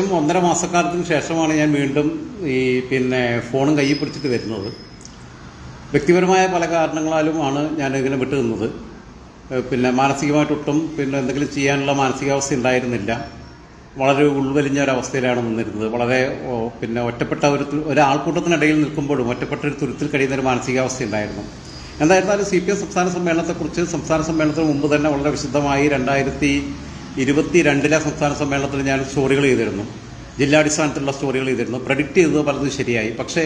ഏകദേശം 1.5 മാസക്കാലത്തിന് ശേഷമാണ് ഞാൻ വീണ്ടും ഈ ഫോണും കയ്യിൽ പിടിച്ചിട്ട് വരുന്നത്. വ്യക്തിപരമായ പല കാരണങ്ങളാലുമാണ് ഞാൻ ഇങ്ങനെ വിട്ടു നിന്നത്. മാനസികമായിട്ടൊട്ടും എന്തെങ്കിലും ചെയ്യാനുള്ള മാനസികാവസ്ഥ ഉണ്ടായിരുന്നില്ല. വളരെ ഉൾവലിഞ്ഞ ഒരവസ്ഥയിലാണ് നിന്നിരുന്നത്. വളരെ ഒറ്റപ്പെട്ട ഒരാൾക്കൂട്ടത്തിനിടയിൽ നിൽക്കുമ്പോഴും ഒറ്റപ്പെട്ട ഒരു തുരുത്തിൽ കഴിയുന്ന ഒരു മാനസികാവസ്ഥ ഉണ്ടായിരുന്നു. എന്തായിരുന്നാലും CPM സംസ്ഥാന സമ്മേളനത്തെക്കുറിച്ച് സംസ്ഥാന സമ്മേളനത്തിന് മുമ്പ് തന്നെ വളരെ വിശദമായി 2022 സംസ്ഥാന സമ്മേളനത്തിൽ ഞാൻ സ്റ്റോറികൾ ചെയ്തിരുന്നു. ജില്ലാടിസ്ഥാനത്തിലുള്ള സ്റ്റോറികൾ ചെയ്തിരുന്നു. പ്രഡിക്റ്റ് ചെയ്തത് പലതും ശരിയായി. പക്ഷേ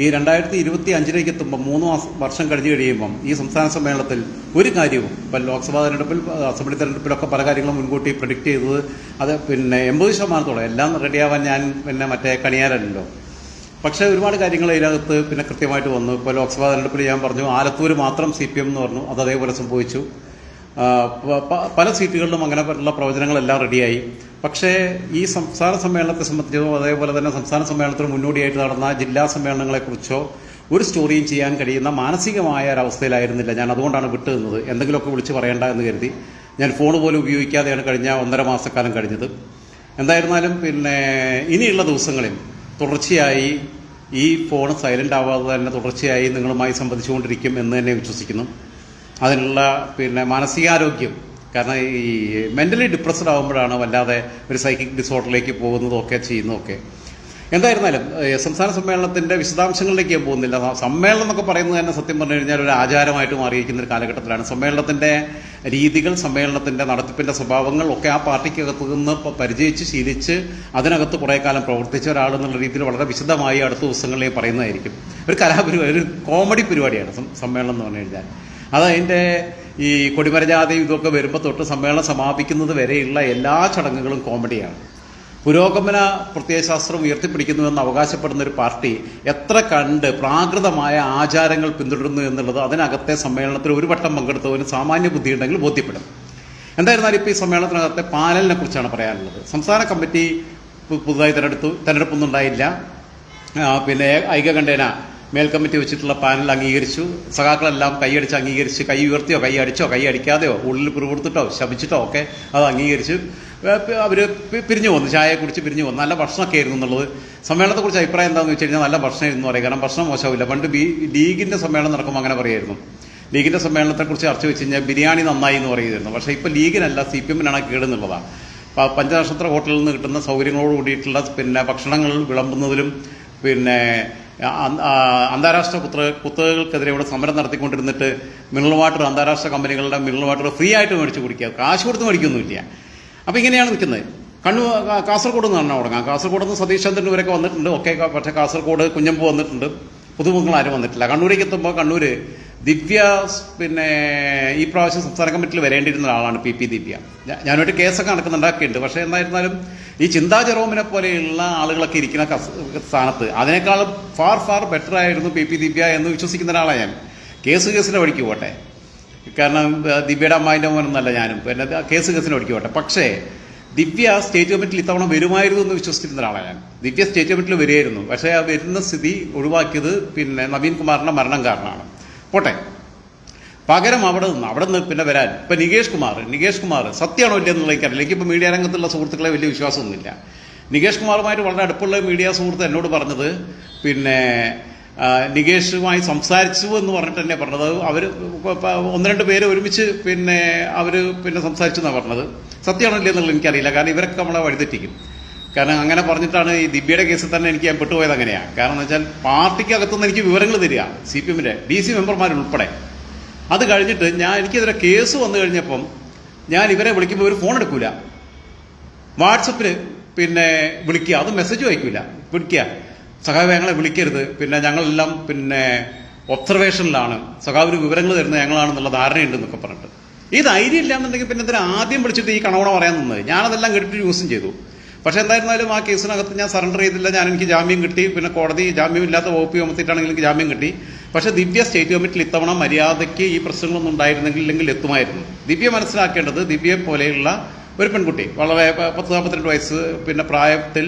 ഈ 2025 എത്തുമ്പോൾ 3 വർഷം കഴിഞ്ഞ് കഴിയുമ്പം ഈ സംസ്ഥാന സമ്മേളനത്തിൽ ഒരു കാര്യവും ലോക്സഭാ തെരഞ്ഞെടുപ്പിൽ, അസംബ്ലി തെരഞ്ഞെടുപ്പിലൊക്കെ പല കാര്യങ്ങളും മുൻകൂട്ടി പ്രഡിക്റ്റ് ചെയ്തത് അത് 80% എല്ലാം റെഡിയാവാൻ ഞാൻ മറ്റേ കണിയാരല്ലോ. പക്ഷേ ഒരുപാട് കാര്യങ്ങൾ ഇതിനകത്ത് കൃത്യമായിട്ട് വന്നു. ഇപ്പോൾ ലോക്സഭാ തെരഞ്ഞെടുപ്പിൽ ഞാൻ പറഞ്ഞു ആലത്തൂർ മാത്രം CPM എന്ന് പറഞ്ഞു. അത് അതേപോലെ സംഭവിച്ചു. പല സീറ്റുകളിലും അങ്ങനെ ഉള്ള പ്രവചനങ്ങളെല്ലാം റെഡിയായി. പക്ഷേ ഈ സംസ്ഥാന സമ്മേളനത്തെ സംബന്ധിച്ചോ അതേപോലെ തന്നെ സംസ്ഥാന സമ്മേളനത്തിന് മുന്നോടിയായിട്ട് നടന്ന ജില്ലാ സമ്മേളനങ്ങളെക്കുറിച്ചോ ഒരു സ്റ്റോറിയും ചെയ്യാൻ കഴിയുന്ന മാനസികമായ ഒരവസ്ഥയിലായിരുന്നില്ല ഞാൻ. അതുകൊണ്ടാണ് വിട്ടു നിന്നത്. എന്തെങ്കിലുമൊക്കെ വിളിച്ച് പറയേണ്ട എന്ന് കരുതി ഞാൻ ഫോൺ പോലും ഉപയോഗിക്കാതെയാണ് കഴിഞ്ഞ 1.5 മാസക്കാലം കഴിഞ്ഞത്. എന്തായിരുന്നാലും ഇനിയുള്ള ദിവസങ്ങളിൽ തുടർച്ചയായി ഈ ഫോൺ സൈലൻ്റ് ആവാതെ തന്നെ തുടർച്ചയായി നിങ്ങളുമായി സംബന്ധിച്ചുകൊണ്ടിരിക്കും എന്ന് തന്നെ വിശ്വസിക്കുന്നു. അതിനുള്ള മാനസികാരോഗ്യം, കാരണം ഈ മെൻ്റലി ഡിപ്രസ്ഡ് ആകുമ്പോഴാണ് വല്ലാതെ ഒരു സൈക്കിക് ഡിസോർഡറിലേക്ക് പോകുന്നതൊക്കെ ചെയ്യുന്നതൊക്കെ. എന്തായിരുന്നാലും സംസ്ഥാന സമ്മേളനത്തിൻ്റെ വിശദാംശങ്ങളിലേക്ക് ഞാൻ പോകുന്നില്ല. സമ്മേളനം എന്നൊക്കെ പറയുന്നത് തന്നെ സത്യം പറഞ്ഞു കഴിഞ്ഞാൽ ഒരു ആചാരമായിട്ട് മാറിയിരിക്കുന്ന ഒരു കാലഘട്ടത്തിലാണ്. സമ്മേളനത്തിൻ്റെ രീതികൾ, സമ്മേളനത്തിൻ്റെ നടത്തിപ്പിൻ്റെ സ്വഭാവങ്ങൾ ഒക്കെ ആ പാർട്ടിക്കകത്ത് നിന്ന് പരിചയിച്ച് ശീലിച്ച് അതിനകത്ത് കുറേ കാലം പ്രവർത്തിച്ച ഒരാളെന്നുള്ള രീതിയിൽ വളരെ വിശദമായി അടുത്ത ദിവസങ്ങളിൽ പറയുന്നതായിരിക്കും. ഒരു കലാപരിപാടി, ഒരു കോമഡി പരിപാടിയാണ് സമ്മേളനം എന്ന് പറഞ്ഞു കഴിഞ്ഞാൽ. അതിൻ്റെ ഈ കൊടിമരജാഥയും ഇതൊക്കെ വരുമ്പോൾ തൊട്ട് സമ്മേളനം സമാപിക്കുന്നത് വരെയുള്ള എല്ലാ ചടങ്ങുകളും കോമഡിയാണ്. പുരോഗമന പ്രത്യയശാസ്ത്രം ഉയർത്തിപ്പിടിക്കുന്നുവെന്ന് അവകാശപ്പെടുന്ന ഒരു പാർട്ടി എത്ര കണ്ട് പ്രാകൃതമായ ആചാരങ്ങൾ പിന്തുടരുന്നു എന്നുള്ളത് അതിനകത്തെ സമ്മേളനത്തിൽ ഒരു വട്ടം പങ്കെടുത്തവന് സാമാന്യ ബുദ്ധിയുണ്ടെങ്കിൽ ബോധ്യപ്പെടും. എന്തായിരുന്നാലും ഇപ്പോൾ ഈ സമ്മേളനത്തിനകത്തെ പാനലിനെ കുറിച്ചാണ് പറയാനുള്ളത്. സംസ്ഥാന കമ്മിറ്റി പുതുതായി തെരഞ്ഞെടുപ്പൊന്നും ഉണ്ടായില്ല. ഐകകണ്ഠേന മേൽക്കമ്മിറ്റി വെച്ചിട്ടുള്ള പാനൽ അംഗീകരിച്ചു. സഖാക്കളെല്ലാം കൈയടിച്ച് അംഗീകരിച്ച്, കൈ ഉയർത്തിയോ കൈ അടിച്ചോ കൈ അടിക്കാതെയോ ഉള്ളിൽ പിറുപിറുത്തിട്ടോ ശപിച്ചിട്ടോ ഒക്കെ അത് അംഗീകരിച്ച് അവർ പിരിഞ്ഞു വന്നു. ചായ കുടിച്ച് പിരിഞ്ഞു വന്നു. നല്ല ഭക്ഷണമൊക്കെ ആയിരുന്നു എന്നുള്ളത്. സമ്മേളനത്തെക്കുറിച്ച് അഭിപ്രായം എന്താണെന്ന് വെച്ച് കഴിഞ്ഞാൽ നല്ല ഭക്ഷണമായിരുന്നു പറയും. കാരണം ഭക്ഷണം മോശമില്ല. പണ്ട് ലീഗിൻ്റെ സമ്മേളനം നടക്കുമ്പോൾ അങ്ങനെ പറയായിരുന്നു. ലീഗിൻ്റെ സമ്മേളനത്തെക്കുറിച്ച് ചർച്ച വെച്ച് കഴിഞ്ഞാൽ ബിരിയാണി നന്നായി എന്ന് പറയുമായിരുന്നു. പക്ഷേ ഇപ്പോൾ ലീഗിനല്ല CPM-നാണ് കേടെന്നുള്ളതാണ്. പഞ്ചനക്ഷത്ര ഹോട്ടലിൽ നിന്ന് കിട്ടുന്ന സൗകര്യങ്ങളോട് കൂടിയിട്ടുള്ള ഭക്ഷണങ്ങൾ വിളമ്പുന്നതിലും അന്താരാഷ്ട്ര കുത്തകകൾക്കെതിരെ ഇവിടെ സമരം നടത്തിക്കൊണ്ടിരുന്നിട്ട് മിനറൽ വാട്ടർ, അന്താരാഷ്ട്ര കമ്പനികളുടെ മിനറൽ വാട്ടർ ഫ്രീ ആയിട്ട് മേടിച്ച് കുടിക്കുക, കാശ് കൊടുത്ത് മേടിക്കൊന്നുമില്ല. അപ്പോൾ ഇങ്ങനെയാണ് നിൽക്കുന്നത്. കാസർഗോഡ് നിന്ന് തുടങ്ങാം. കാസർഗോഡ് നിന്ന് സതീഷ് ചന്ദ്രൻ ഇവരൊക്കെ വന്നിട്ടുണ്ട്. ഒക്കെ പക്ഷേ കാസർഗോഡ് കുഞ്ഞമ്പു വന്നിട്ടുണ്ട്. പുതുമുഖങ്ങൾ ആരും വന്നിട്ടില്ല. കണ്ണൂരേക്ക് എത്തുമ്പോൾ കണ്ണൂര് ദിവ്യ ഈ പ്രാവശ്യം സംസ്ഥാന കമ്മിറ്റിയിൽ വരേണ്ടിയിരുന്ന ഒരാളാണ് PP ദിവ്യ. ഞാനൊരു കേസൊക്കെ നടക്കുന്നുണ്ടാക്കിയിട്ടുണ്ട്. പക്ഷേ എന്തായിരുന്നാലും ഈ ചിന്താ ജെറോമിനെ പോലെയുള്ള ആളുകളൊക്കെ ഇരിക്കുന്ന സ്ഥാനത്ത് അതിനേക്കാളും ഫാർ ബെറ്റർ ആയിരുന്നു PP ദിവ്യ എന്ന് വിശ്വസിക്കുന്ന ഒരാളാണ് ഞാൻ. കേസിൻ്റെ വഴിക്ക് പോട്ടെ. കാരണം ദിവ്യയുടെ അമ്മായിൻ്റെ മോനൊന്നല്ല ഞാനും. കേസിൻ്റെ വഴിക്ക് പോട്ടെ. പക്ഷേ ദിവ്യ സ്റ്റേറ്റ് കമ്മിറ്റിയിൽ ഇത്തവണ വരുമായിരുന്നു എന്ന് വിശ്വസിച്ചിരുന്ന ഒരാളാണ് ഞാൻ. ദിവ്യ സ്റ്റേറ്റ് കമ്മിറ്റിയിൽ വരികയായിരുന്നു. പക്ഷേ ആ വരുന്ന സ്ഥിതി ഒഴിവാക്കിയത് നവീൻ കുമാറിൻ്റെ മരണം കാരണമാണ്. പോട്ടെ. പകരം അവിടെ നിന്ന് വരാൻ ഇപ്പം നികേഷ് കുമാർ സത്യമാണോ ഇല്ല എന്നുള്ള എനിക്കറിയില്ല. എനിക്കിപ്പോൾ മീഡിയ രംഗത്തുള്ള സുഹൃത്തുക്കളെ വലിയ വിശ്വാസമൊന്നുമില്ല. നികേഷ് കുമാറുമായിട്ട് വളരെ അടുപ്പുള്ള മീഡിയ സുഹൃത്ത് എന്നോട് പറഞ്ഞത് നികേഷുമായി സംസാരിച്ചു എന്ന് പറഞ്ഞിട്ട് തന്നെ പറഞ്ഞത്. അവർ 1-2 പേര് ഒരുമിച്ച് അവർ സംസാരിച്ചു എന്നാണ് പറഞ്ഞത്. സത്യമാണോ ഇല്ല എന്നുള്ളത് എനിക്കറിയില്ല. കാരണം ഇവരൊക്കെ നമ്മളെ വഴിതെറ്റിക്കും. കാരണം അങ്ങനെ പറഞ്ഞിട്ടാണ് ഈ ദിവ്യയുടെ കേസിൽ തന്നെ എനിക്ക് ഞാൻ പെട്ടുപോയത്. അങ്ങനെയാണ്. കാരണം എന്ന് വെച്ചാൽ പാർട്ടിക്കകത്തുനിന്ന് എനിക്ക് വിവരങ്ങൾ തരിക, CPM-ൻ്റെ DC മെമ്പർമാരുൾപ്പെടെ. അത് കഴിഞ്ഞിട്ട് എനിക്കെതിരെ കേസ് വന്നു കഴിഞ്ഞപ്പം ഞാൻ ഇവരെ വിളിക്കുമ്പോൾ ഇവർ ഫോൺ എടുക്കൂല. വാട്സപ്പിൽ വിളിക്കുക, അത് മെസ്സേജ് അയക്കൂല. വിളിക്കുക, സഖാവ് ഞങ്ങളെ വിളിക്കരുത്, ഞങ്ങളെല്ലാം ഒബ്സർവേഷനിലാണ്, സഖാവിന് വിവരങ്ങൾ തരുന്നത് ഞങ്ങളാണെന്നുള്ള ധാരണയുണ്ടെന്നൊക്കെ പറഞ്ഞിട്ട്. ഈ ധൈര്യം ഇല്ലാന്നുണ്ടെങ്കിൽ ഇതിന് ആദ്യം വിളിച്ചിട്ട് ഈ കണവണ പറയാൻ നിന്നത്. ഞാനതെല്ലാം കേട്ടിട്ട് യൂസും ചെയ്തു. പക്ഷേ എന്തായിരുന്നാലും ആ കേസിനകത്ത് ഞാൻ സറണ്ടർ ചെയ്തില്ല. എനിക്ക് ജാമ്യം കിട്ടി. കോടതി ജാമ്യമില്ലാത്ത വകുപ്പ് ചുമത്തിയിട്ടാണെങ്കിൽ എനിക്ക് ജാമ്യം കിട്ടി. പക്ഷേ ദിവ്യ സ്റ്റേറ്റ് കമ്മിറ്റിയിൽ ഇത്തവണ മര്യാദയ്ക്ക് ഈ പ്രശ്നങ്ങളൊന്നും ഉണ്ടായിരുന്നെങ്കിൽ എത്തുമായിരുന്നു. ദിവ്യ മനസ്സിലാക്കേണ്ടത്, ദിവ്യയെ പോലെയുള്ള ഒരു പെൺകുട്ടി വളരെ 10-42 വയസ്സ് പ്രായത്തിൽ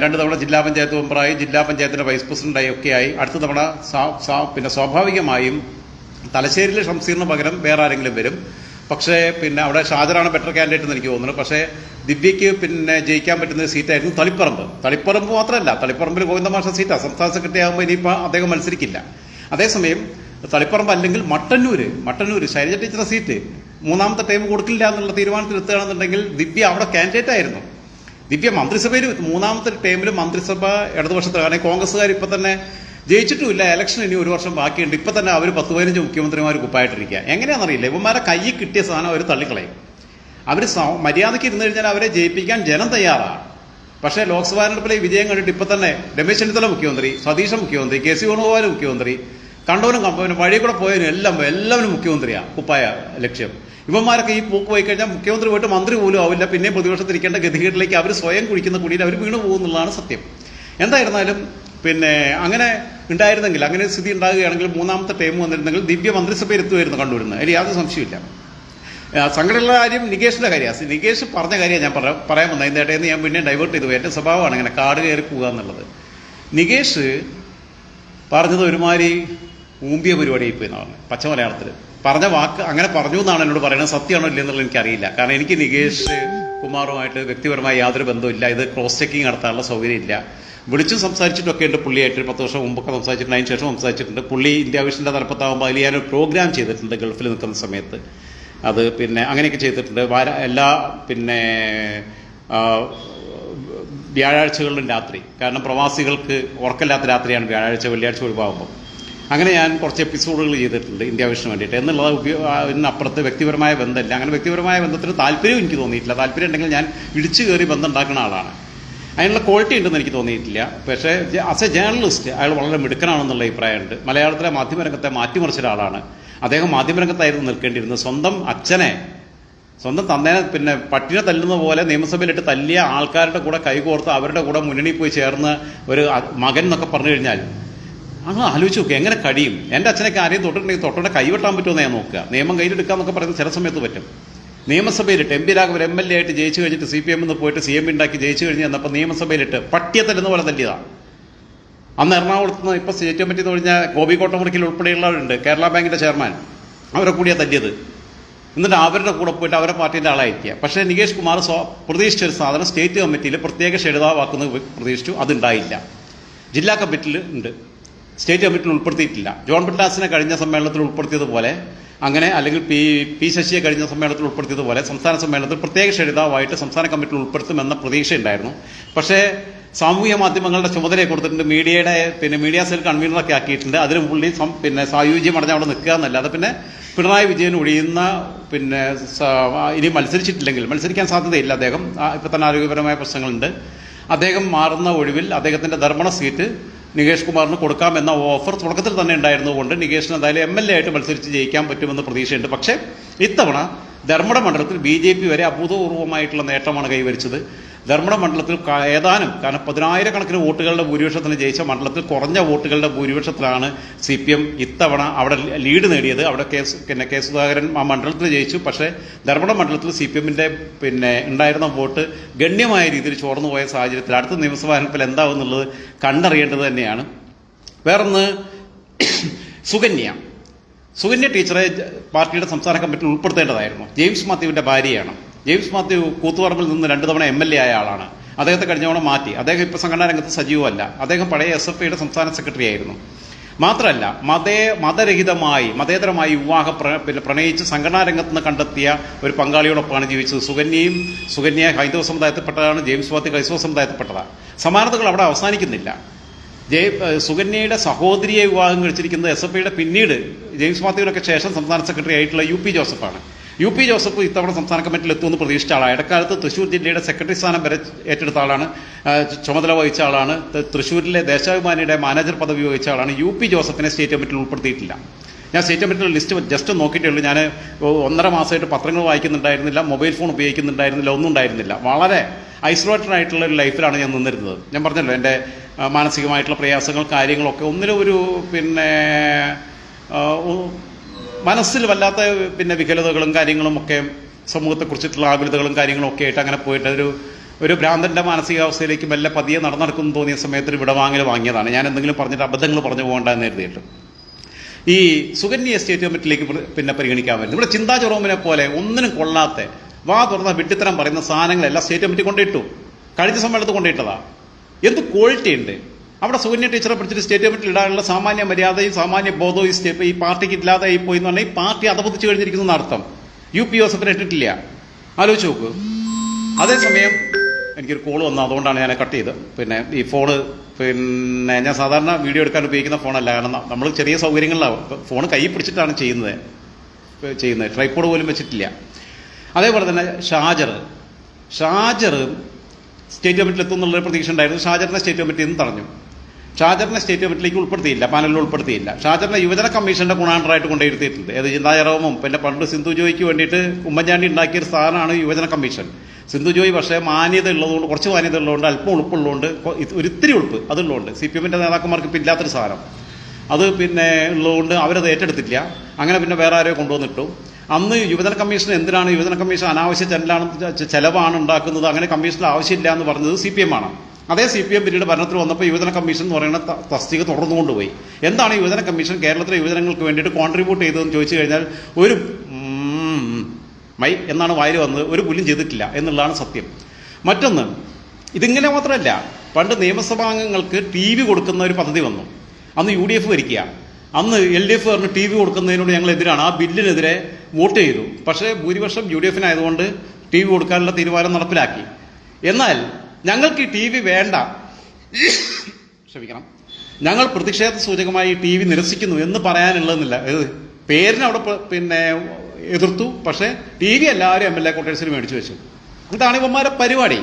2 തവണ ജില്ലാ പഞ്ചായത്ത് മെമ്പറായി, ജില്ലാ പഞ്ചായത്തിൻ്റെ വൈസ് പ്രസിഡന്റായി ഒക്കെയായി. അടുത്ത തവണ സ്വാഭാവികമായും തലശ്ശേരിയിലെ ഷംസീറിന് പകരം വേറെ ആരെങ്കിലും വരും. പക്ഷേ അവിടെ ഷാജറാണ് ബെറ്റർ കാൻഡിഡേറ്റ് എന്ന് എനിക്ക് തോന്നുന്നു. പക്ഷേ ദിവ്യയ്ക്ക് പിന്നെ ജയിക്കാൻ പറ്റുന്ന സീറ്റായിരുന്നു തളിപ്പറമ്പ് മാത്രമല്ല, തളിപ്പറമ്പിൽ ഗോവിന്ദമാഷ സീറ്റാണ്. സംസ്ഥാന സെക്രട്ടറി ആകുമ്പോൾ ഇനിയിപ്പോൾ അദ്ദേഹം മത്സരിക്കില്ല. അതേസമയം തളിപ്പറമ്പ് അല്ലെങ്കിൽ മട്ടന്നൂർ ശൈലജ ടീച്ചറുടെ സീറ്റ് മൂന്നാമത്തെ ടൈം കൊടുക്കില്ല എന്നുള്ള തീരുമാനത്തിൽ എത്തുകയാണെന്നുണ്ടെങ്കിൽ ദിവ്യ അവിടെ കാൻഡിഡേറ്റ് ആയിരുന്നു. ദിവ്യ മന്ത്രിസഭയിൽ മൂന്നാമത്തെ ടൈമിൽ മന്ത്രിസഭ ഇടതുപക്ഷത്തിലാണ്. കാരണം കോൺഗ്രസ്സുകാർ ഇപ്പം തന്നെ ജയിച്ചിട്ടുമില്ല, ഇലക്ഷൻ ഇനി ഒരു വർഷം ബാക്കിയുണ്ട്. ഇപ്പം തന്നെ അവർ 10-15 മുഖ്യമന്ത്രിമാർ കുപ്പായിട്ടിരിക്കുക. എങ്ങനെയാണെന്നറിയില്ല, ഇവന്മാരെ കയ്യിൽ കിട്ടിയ സാധനം അവർ തള്ളിക്കളയും. അവർ മര്യാദയ്ക്ക് ഇരുന്ന് കഴിഞ്ഞാൽ അവരെ ജയിപ്പിക്കാൻ ജനം തയ്യാറാണ്. പക്ഷേ ലോക്സഭാ തെരഞ്ഞെടുപ്പിലെ വിജയം കണ്ടിട്ട് ഇപ്പം തന്നെ രമേശ് ചെന്നിത്തല മുഖ്യമന്ത്രി, സതീശൻ മുഖ്യമന്ത്രി, കെ സി വേണുഗോപാൽ മുഖ്യമന്ത്രി, കണ്ടവനും കമ്പവനും വഴി കൂടെ പോയതിനും എല്ലാവരും മുഖ്യമന്ത്രിയാണ് കുപ്പായ ലക്ഷ്യം. ഇവന്മാരൊക്കെ ഈ പോക്ക് പോയി കഴിഞ്ഞാൽ മുഖ്യമന്ത്രി പോയിട്ട് മന്ത്രി പോലും ആവില്ല. പിന്നെ പ്രതിപക്ഷത്തിരിക്കേണ്ട ഗതികേട്ടിലേക്ക് അവർ സ്വയം കുഴിക്കുന്ന കുടിയിൽ അവർ വീണു പോകുന്നുള്ളതാണ് സത്യം. എന്തായിരുന്നാലും പിന്നെ അങ്ങനെ ഉണ്ടായിരുന്നെങ്കിൽ, അങ്ങനെ സ്ഥിതി ഉണ്ടാകുകയാണെങ്കിൽ മൂന്നാമത്തെ ടൈം വന്നിരുന്നെങ്കിൽ ദിവ്യ മന്ത്രിസഭയിൽ എത്തുമായിരുന്നു കണ്ടുവരുന്നത്. അതിൽ യാതൊരു സംശയമില്ല. സങ്കടമുള്ള കാര്യം നികേഷിന്റെ കാര്യമാണ്. നികേഷ് പറഞ്ഞ കാര്യമാണ് ഞാൻ പറയാൻ വന്നത്. ഇതിൻ്റെ ഇടയിൽ നിന്ന് ഞാൻ പിന്നെ ഡൈവേർട്ട് ചെയ്തു പോയി. എൻ്റെ സ്വഭാവമാണ് ഇങ്ങനെ കാട് കയറി പോകുക എന്നുള്ളത്. നികേഷ് പറഞ്ഞത് ഒരുമാതിരി ഊമ്പിയ പരിപാടി ആയിപ്പോയി എന്നാണ് പറഞ്ഞത്. പച്ച മലയാളത്തിൽ പറഞ്ഞ വാക്ക് അങ്ങനെ പറഞ്ഞു എന്നാണ് എന്നോട് പറയുന്നത്. സത്യമാണോ ഇല്ലെന്നുള്ളത് എനിക്കറിയില്ല. കാരണം എനിക്ക് നികേഷ് കുമാറുമായിട്ട് വ്യക്തിപരമായി യാതൊരു ബന്ധമില്ല. ഇത് ക്രോസ് ചെക്കിങ് നടത്താനുള്ള സൗകര്യമില്ല. വിളിച്ചും സംസാരിച്ചിട്ടൊക്കെ ഉണ്ട്. പുള്ളിയായിട്ട് 10 വർഷം മുമ്പൊക്കെ സംസാരിച്ചിട്ടുണ്ട്, അതിന് ശേഷം സംസാരിച്ചിട്ടുണ്ട്. പുള്ളി ഇന്ത്യ വിഷൻ്റെ തലപ്പത്താകുമ്പോൾ അതിൽ ഞാനൊരു പ്രോഗ്രാം ചെയ്തിട്ടുണ്ട് ഗൾഫിൽ നിൽക്കുന്ന സമയത്ത്. അത് പിന്നെ അങ്ങനെയൊക്കെ ചെയ്തിട്ടുണ്ട്. എല്ലാ പിന്നെ വ്യാഴാഴ്ചകളിലും രാത്രി, കാരണം പ്രവാസികൾക്ക് ഉറക്കമില്ലാത്ത രാത്രിയാണ് വ്യാഴാഴ്ച വെള്ളിയാഴ്ച ഒഴിവാകുമ്പോൾ. അങ്ങനെ ഞാൻ കുറച്ച് എപ്പിസോഡുകൾ ചെയ്തിട്ടുണ്ട് ഇന്ത്യ വിഷന് വേണ്ടിയിട്ട്. എന്നുള്ളത് ഇതിനപ്പുറത്ത് വ്യക്തിപരമായ ബന്ധമില്ല. അങ്ങനെ വ്യക്തിപരമായ ബന്ധത്തിന് താല്പര്യവും എനിക്ക് തോന്നിയിട്ടില്ല. താല്പര്യം ഉണ്ടെങ്കിൽ ഞാൻ ഇടിച്ചു കയറി ബന്ധം ഉണ്ടാക്കുന്ന ആളാണ്. അതിനുള്ള ക്വാളിറ്റി ഉണ്ടെന്ന് എനിക്ക് തോന്നിയിട്ടില്ല. പക്ഷേ ആസ് എ ജേർണലിസ്റ്റ് അയാൾ വളരെ മിടുക്കനാണെന്നുള്ള അഭിപ്രായമുണ്ട്. മലയാളത്തിലെ മാധ്യമരംഗത്തെ മാറ്റിമറിച്ച ഒരാളാണ് അദ്ദേഹം. മാധ്യമരംഗത്തായിരുന്നു നിൽക്കേണ്ടിയിരുന്നത്. സ്വന്തം തന്നേനെ പിന്നെ പട്ടിനെ തല്ലുന്ന പോലെ നിയമസഭയിലിട്ട് തല്ലിയ ആൾക്കാരുടെ കൂടെ കൈകോർത്ത് അവരുടെ കൂടെ മുന്നണി പോയി ചേർന്ന് ഒരു മകൻ എന്നൊക്കെ പറഞ്ഞു കഴിഞ്ഞാൽ അങ്ങനെ ആലോചിച്ച് നോക്കുക, എങ്ങനെ കഴിയും? എൻ്റെ അച്ഛനൊക്കെ ആരെയും തൊട്ടിട്ടുണ്ടെങ്കിൽ തൊട്ടോടെ കൈവെട്ടാൻ പറ്റുമെന്ന് ഞാൻ നോക്കുക. നിയമം കയ്യിലെടുക്കാന്നൊക്കെ പറയുന്നത് ചില സമയത്ത് പറ്റും. നിയമസഭയിലിട്ട് എം പി രാഘവൻ MLA ആയിട്ട് ജയിച്ചു കഴിഞ്ഞിട്ട് CPM എന്ന് പോയിട്ട് CM ഉണ്ടാക്കി ജയിച്ചു കഴിഞ്ഞ് ചെന്നപ്പോൾ നിയമസഭയിലിട്ട് പട്ടിയെ തല്ലുന്ന പോലെ തല്ലിയതാണ്. അന്ന് എറണാകുളത്ത് നിന്ന് ഇപ്പോൾ സ്റ്റേറ്റ് കമ്മിറ്റി എന്ന് പറഞ്ഞാൽ ഗോപി കോട്ടമുറിക്കൽ ഉൾപ്പെടെയുള്ളവരുണ്ട്, കേരള ബാങ്കിൻ്റെ ചെയർമാൻ, അവരെ കൂടിയാണ് തല്ലിയത്. എന്നിട്ട് അവരുടെ കൂടെ പോയിട്ട് അവരെ പാർട്ടിൻ്റെ ആളായിരിക്കുക. പക്ഷേ നികേഷ് കുമാർ പ്രതീക്ഷിച്ചൊരു സാധനം സ്റ്റേറ്റ് കമ്മിറ്റിയിൽ പ്രത്യേക ഷെഡ്യൂളാക്കുന്നത് പ്രതീക്ഷിച്ചു. അതുണ്ടായില്ല. ജില്ലാ കമ്മിറ്റിയിൽ ഉണ്ട്, സ്റ്റേറ്റ് കമ്മിറ്റിയിൽ ഉൾപ്പെടുത്തിയിട്ടില്ല. ജോൺ ബ്രിട്ടാസിനെ കഴിഞ്ഞ സമ്മേളനത്തിൽ ഉൾപ്പെടുത്തിയതുപോലെ, അങ്ങനെ അല്ലെങ്കിൽ പി ശശിയെ കഴിഞ്ഞ സമ്മേളനത്തിൽ ഉൾപ്പെടുത്തിയതുപോലെ സംസ്ഥാന സമ്മേളനത്തിൽ പ്രത്യേക ക്ഷണിതാവായിട്ട് സംസ്ഥാന കമ്മിറ്റിയിൽ ഉൾപ്പെടുത്തുമെന്ന പ്രതീക്ഷയുണ്ടായിരുന്നു. പക്ഷേ സാമൂഹ്യ മാധ്യമങ്ങളുടെ ചുമതലയെ കൊടുത്തിട്ടുണ്ട്, മീഡിയ സെൽ കൺവീനറൊക്കെ ആക്കിയിട്ടുണ്ട്. അതിന് പുള്ളി സായുജ്യം അടഞ്ഞ് അവിടെ നിൽക്കുക എന്നല്ലാതെ പിന്നെ പിണറായി വിജയൻ ഒഴിയുന്ന ഇനി മത്സരിക്കാൻ സാധ്യതയില്ല. അദ്ദേഹം ഇപ്പം തന്നെ ആരോഗ്യപരമായ പ്രശ്നങ്ങളുണ്ട്. അദ്ദേഹം മാറുന്ന ഒഴിവിൽ അദ്ദേഹത്തിൻ്റെ ധർമ്മട സീറ്റ് നികേഷ് കുമാറിന് കൊടുക്കാമെന്ന ഓഫർ തുടക്കത്തിൽ തന്നെ ഉണ്ടായിരുന്നതുകൊണ്ട് നികേഷിന് എന്തായാലും MLA ആയിട്ട് മത്സരിച്ച് ജയിക്കാൻ പറ്റുമെന്ന് പ്രതീക്ഷയുണ്ട്. പക്ഷേ ഇത്തവണ ധർമ്മട മണ്ഡലത്തിൽ BJP വരെ അഭൂതപൂർവമായിട്ടുള്ള നേട്ടമാണ് കൈവരിച്ചത്. ധർമ്മട മണ്ഡലത്തിൽ കാരണം 10,000 വോട്ടുകളുടെ ഭൂരിപക്ഷത്തിന് ജയിച്ച മണ്ഡലത്തിൽ കുറഞ്ഞ വോട്ടുകളുടെ ഭൂരിപക്ഷത്തിലാണ് CPM ഇത്തവണ അവിടെ ലീഡ് നേടിയത്. അവിടെ കെ സുധാകരൻ ആ മണ്ഡലത്തിൽ ജയിച്ചു. പക്ഷേ ധർമ്മട മണ്ഡലത്തിൽ CPMന്റെ ഉണ്ടായിരുന്ന വോട്ട് ഗണ്യമായ രീതിയിൽ ചോർന്നു പോയ സാഹചര്യത്തിൽ അടുത്ത നിയമസഭാ തെരഞ്ഞെടുപ്പിൽ എന്താവുന്നുള്ളത് കണ്ടറിയേണ്ടത് തന്നെയാണ്. വേറൊന്ന്, സുകന്യ ടീച്ചറെ പാർട്ടിയുടെ സംസ്ഥാന കമ്മിറ്റിയിൽ ഉൾപ്പെടുത്തേണ്ടതായിരുന്നു. ജെയിംസ് മാത്യുവിൻ്റെ ഭാര്യയാണ്. ജെയിംസ് മാത്യു കൂത്തുപറമ്പിൽ നിന്ന് 2 തവണ MLA ആയ ആളാണ്. അദ്ദേഹത്തെ കഴിഞ്ഞ തവണ മാറ്റി. അദ്ദേഹം ഇപ്പോൾ സംഘടനാ രംഗത്ത് സജീവമല്ല. അദ്ദേഹം പഴയ SFIയുടെ സംസ്ഥാന സെക്രട്ടറി ആയിരുന്നു. മാത്രമല്ല മതേതരമായി പ്രണയിച്ച് സംഘടനാ രംഗത്ത് നിന്ന് കണ്ടെത്തിയ ഒരു പങ്കാളിയോടൊപ്പമാണ് ജീവിച്ചത്. സുകന്യ ഹൈന്ദവ സമുദായത്തിൽപ്പെട്ടതാണ്, ജെയിംസ് മാത്യു ക്രൈസ്തവ സമുദായത്തിൽപ്പെട്ടതാണ്. സമാനതകൾ അവിടെ അവസാനിക്കുന്നില്ല. സുകന്യയുടെ സഹോദരിയെ വിവാഹം കഴിച്ചിരിക്കുന്നത് SFIയുടെ പിന്നീട് ജെയിംസ് മാത്യുവിനൊക്കെ ശേഷം സംസ്ഥാന സെക്രട്ടറി ആയിട്ടുള്ള UP ജോസഫാണ്. UP ജോസഫ് ഇത്തവണ സംസ്ഥാന കമ്മിറ്റിയിൽ എത്തുമെന്ന് പ്രതീക്ഷിച്ച ആളാണ്. ഇടക്കാലത്ത് തൃശ്ശൂർ ജില്ലയുടെ സെക്രട്ടറി സ്ഥാനം വരെ ഏറ്റെടുത്ത ആളാണ്, ചുമതല വഹിച്ച ആളാണ്. തൃശ്ശൂരിലെ ദേശാഭിമാനിയുടെ മാനേജർ പദവി വഹിച്ച ആളാണ്. UP ജോസഫിനെ സ്റ്റേറ്റ് കമ്മിറ്റിയിൽ ഉൾപ്പെടുത്തിയിട്ടില്ല. ഞാൻ സ്റ്റേറ്റ് കമ്മിറ്റിയുടെ ലിസ്റ്റ് ജസ്റ്റ് നോക്കിയിട്ടേ ഉള്ളൂ. ഞാൻ 1.5 മാസമായിട്ട് പത്രങ്ങൾ വായിക്കുന്നുണ്ടായിരുന്നില്ല, മൊബൈൽ ഫോൺ ഉപയോഗിക്കുന്നുണ്ടായിരുന്നില്ല, ഒന്നും ഉണ്ടായിരുന്നില്ല. വളരെ ഐസൊലേറ്റഡ് ആയിട്ടുള്ള ഒരു ലൈഫിലാണ് ഞാൻ നിന്നിരുന്നത്. ഞാൻ പറഞ്ഞല്ലോ, എൻ്റെ മാനസികമായിട്ടുള്ള പ്രയാസങ്ങൾ, കാര്യങ്ങളൊക്കെ ഒന്നിലും ഒരു മനസ്സിൽ വല്ലാത്ത വികലതകളും കാര്യങ്ങളും ഒക്കെ, സമൂഹത്തെക്കുറിച്ചിട്ടുള്ള ആകുലതകളും കാര്യങ്ങളും ഒക്കെ ആയിട്ട് അങ്ങനെ പോയിട്ട് ഒരു ഭ്രാന്തൻ്റെ മാനസികാവസ്ഥയിലേക്ക് മെല്ലെ പതിയെ നടന്നെടുക്കുമെന്ന് തോന്നിയ സമയത്ത് വാങ്ങിയതാണ്. ഞാൻ എന്തെങ്കിലും പറഞ്ഞിട്ട് അബദ്ധങ്ങൾ പറഞ്ഞു പോകണ്ടെന്ന് കരുതിയിട്ട്. ഈ സുകന്യ സ്റ്റേറ്റ് കമ്മിറ്റിയിലേക്ക് പരിഗണിക്കാൻ വരുന്നത് ഇവിടെ ചിന്താ ജെറോമിനെ പോലെ ഒന്നിനും കൊള്ളാത്ത വാ തുറന്ന വിഡ്ഢിത്തരം പറയുന്ന സാധനങ്ങളെല്ലാം സ്റ്റേറ്റ് കമ്മിറ്റി കൊണ്ടിട്ടു. കഴിഞ്ഞ സമ്മേളനത്തിൽ കൊണ്ടിട്ടതാ. എന്ത് ക്വാളിറ്റി ഉണ്ട് അവിടെ. സൂര്യ ടീച്ചറെ പിടിച്ചിട്ട് സ്റ്റേറ്റ് കമ്മിറ്റിയിൽ ഇടാനുള്ള സാമാന്യ മര്യാദയും സാമാന്യ ബോധവും ഈ പാർട്ടിക്ക് ഇല്ലാതായി പോയി എന്ന് പറഞ്ഞാൽ ഈ പാർട്ടി അധപതിച്ചു കഴിഞ്ഞിരിക്കുന്ന അർത്ഥം. UP ജോസഫിനെ ഇട്ടിട്ടില്ല. ആലോചിച്ച് നോക്ക്. അതേസമയം എനിക്കൊരു കോൾ വന്നു, അതുകൊണ്ടാണ് ഞാൻ കട്ട് ചെയ്ത്. പിന്നെ ഈ ഫോണ് ഞാൻ സാധാരണ വീഡിയോ എടുക്കാൻ ഉപയോഗിക്കുന്ന ഫോണല്ല. കാരണം നമ്മൾ ചെറിയ സൗകര്യങ്ങളിലാണ് ഫോൺ കൈ പിടിച്ചിട്ടാണ് ചെയ്യുന്നത്. ട്രൈപ്പോഡ് പോലും വെച്ചിട്ടില്ല. അതേപോലെ തന്നെ ഷാജർ സ്റ്റേറ്റ് കമ്മിറ്റിയിൽ എത്തും എന്നുള്ളൊരു പ്രതീക്ഷ ഉണ്ടായിരുന്നു. ഷാജറിനെ സ്റ്റേറ്റ് കമ്മിറ്റിയിൽ നിന്ന് തടഞ്ഞു. ഷാജറിനെ സ്റ്റേറ്റ് കമ്മിറ്റിയിലേക്ക് ഉൾപ്പെടുത്തിയില്ല, പാനലിൽ ഉൾപ്പെടുത്തിയില്ല. ഷാജറിനെ യുവജന കമ്മീഷന്റെ ഗുണാണ്ടറായിട്ട് കൊണ്ടുവരുത്തിയിട്ടുണ്ട്. ഏത് ചിന്താചരവും പിന്നെ പണ്ട് സിന്ധു ജോയിക്ക് വേണ്ടിയിട്ട് ഉമ്മൻചാണ്ടി ഉണ്ടാക്കിയൊരു സ്ഥാനമാണ് യുവജന കമ്മീഷൻ. സിന്ധു ജോയി പക്ഷേ മാന്യത ഉള്ളതുകൊണ്ട്, കുറച്ച് മാന്യത ഉള്ളതുകൊണ്ട്, അല്പം ഉളുപ്പുള്ളതുകൊണ്ട്, ഒരിത്തിരി ഉളുപ്പ് അതുള്ളതുകൊണ്ട് CPM നേതാക്കന്മാർക്ക് ഇപ്പം ഇല്ലാത്തൊരു സാധനം അത് ഉള്ളതുകൊണ്ട് അവരത് ഏറ്റെടുത്തില്ല. അങ്ങനെ പിന്നെ വേറെ ആരെയോ കൊണ്ടുവന്നിട്ടു. അന്ന് യുവജന കമ്മീഷൻ എന്തിനാണ് യുവജന കമ്മീഷൻ അനാവശ്യ ചെലവാണ് ഉണ്ടാക്കുന്നത്, അങ്ങനെ കമ്മീഷനിൽ ആവശ്യമില്ല എന്ന് പറഞ്ഞത് CPM ആണ്. അതേ CPM പിന്നീട് ഭരണത്തിൽ വന്നപ്പോൾ യുവജന കമ്മീഷൻ എന്ന് പറയുന്ന തസ്തിക തുടർന്നു കൊണ്ടുപോയി. എന്താണ് യുവജന കമ്മീഷൻ കേരളത്തിലെ യുവജനങ്ങൾക്ക് വേണ്ടിയിട്ട് കോൺട്രിബ്യൂട്ട് ചെയ്തതെന്ന് ചോദിച്ചു കഴിഞ്ഞാൽ ഒരു മൈ എന്നാണ് വായിൽ വന്നത്. ഒരു പുല്ലും ചെയ്തിട്ടില്ല എന്നുള്ളതാണ് സത്യം. മറ്റൊന്ന്, ഇതിങ്ങനെ മാത്രമല്ല, പണ്ട് നിയമസഭാംഗങ്ങൾക്ക് TV കൊടുക്കുന്ന ഒരു പദ്ധതി വന്നു. അന്ന് UDF ഭരിക്കുക. അന്ന് LDF പറഞ്ഞ് TV കൊടുക്കുന്നതിനോട് ഞങ്ങൾ എതിരാണ്. ആ ബില്ലിനെതിരെ വോട്ട് ചെയ്തു. പക്ഷേ ഭൂരിപക്ഷം UDF-നായതുകൊണ്ട് TV കൊടുക്കാനുള്ള തീരുമാനം നടപ്പിലാക്കി. എന്നാൽ ഞങ്ങൾക്ക് ഈ TV വേണ്ട, ക്ഷമിക്കണം, ഞങ്ങൾ പ്രതിഷേധ സൂചകമായി TV നിരസിക്കുന്നു എന്ന് പറയാനുള്ളതെന്നില്ല. പേരിനവിടെ എതിർത്തു. പക്ഷേ TV എല്ലാവരും MLA ക്വാർട്ടേഴ്സിൽ മേടിച്ചു വെച്ചു. ഇതാണ് ഇവന്മാരെ പരിപാടി.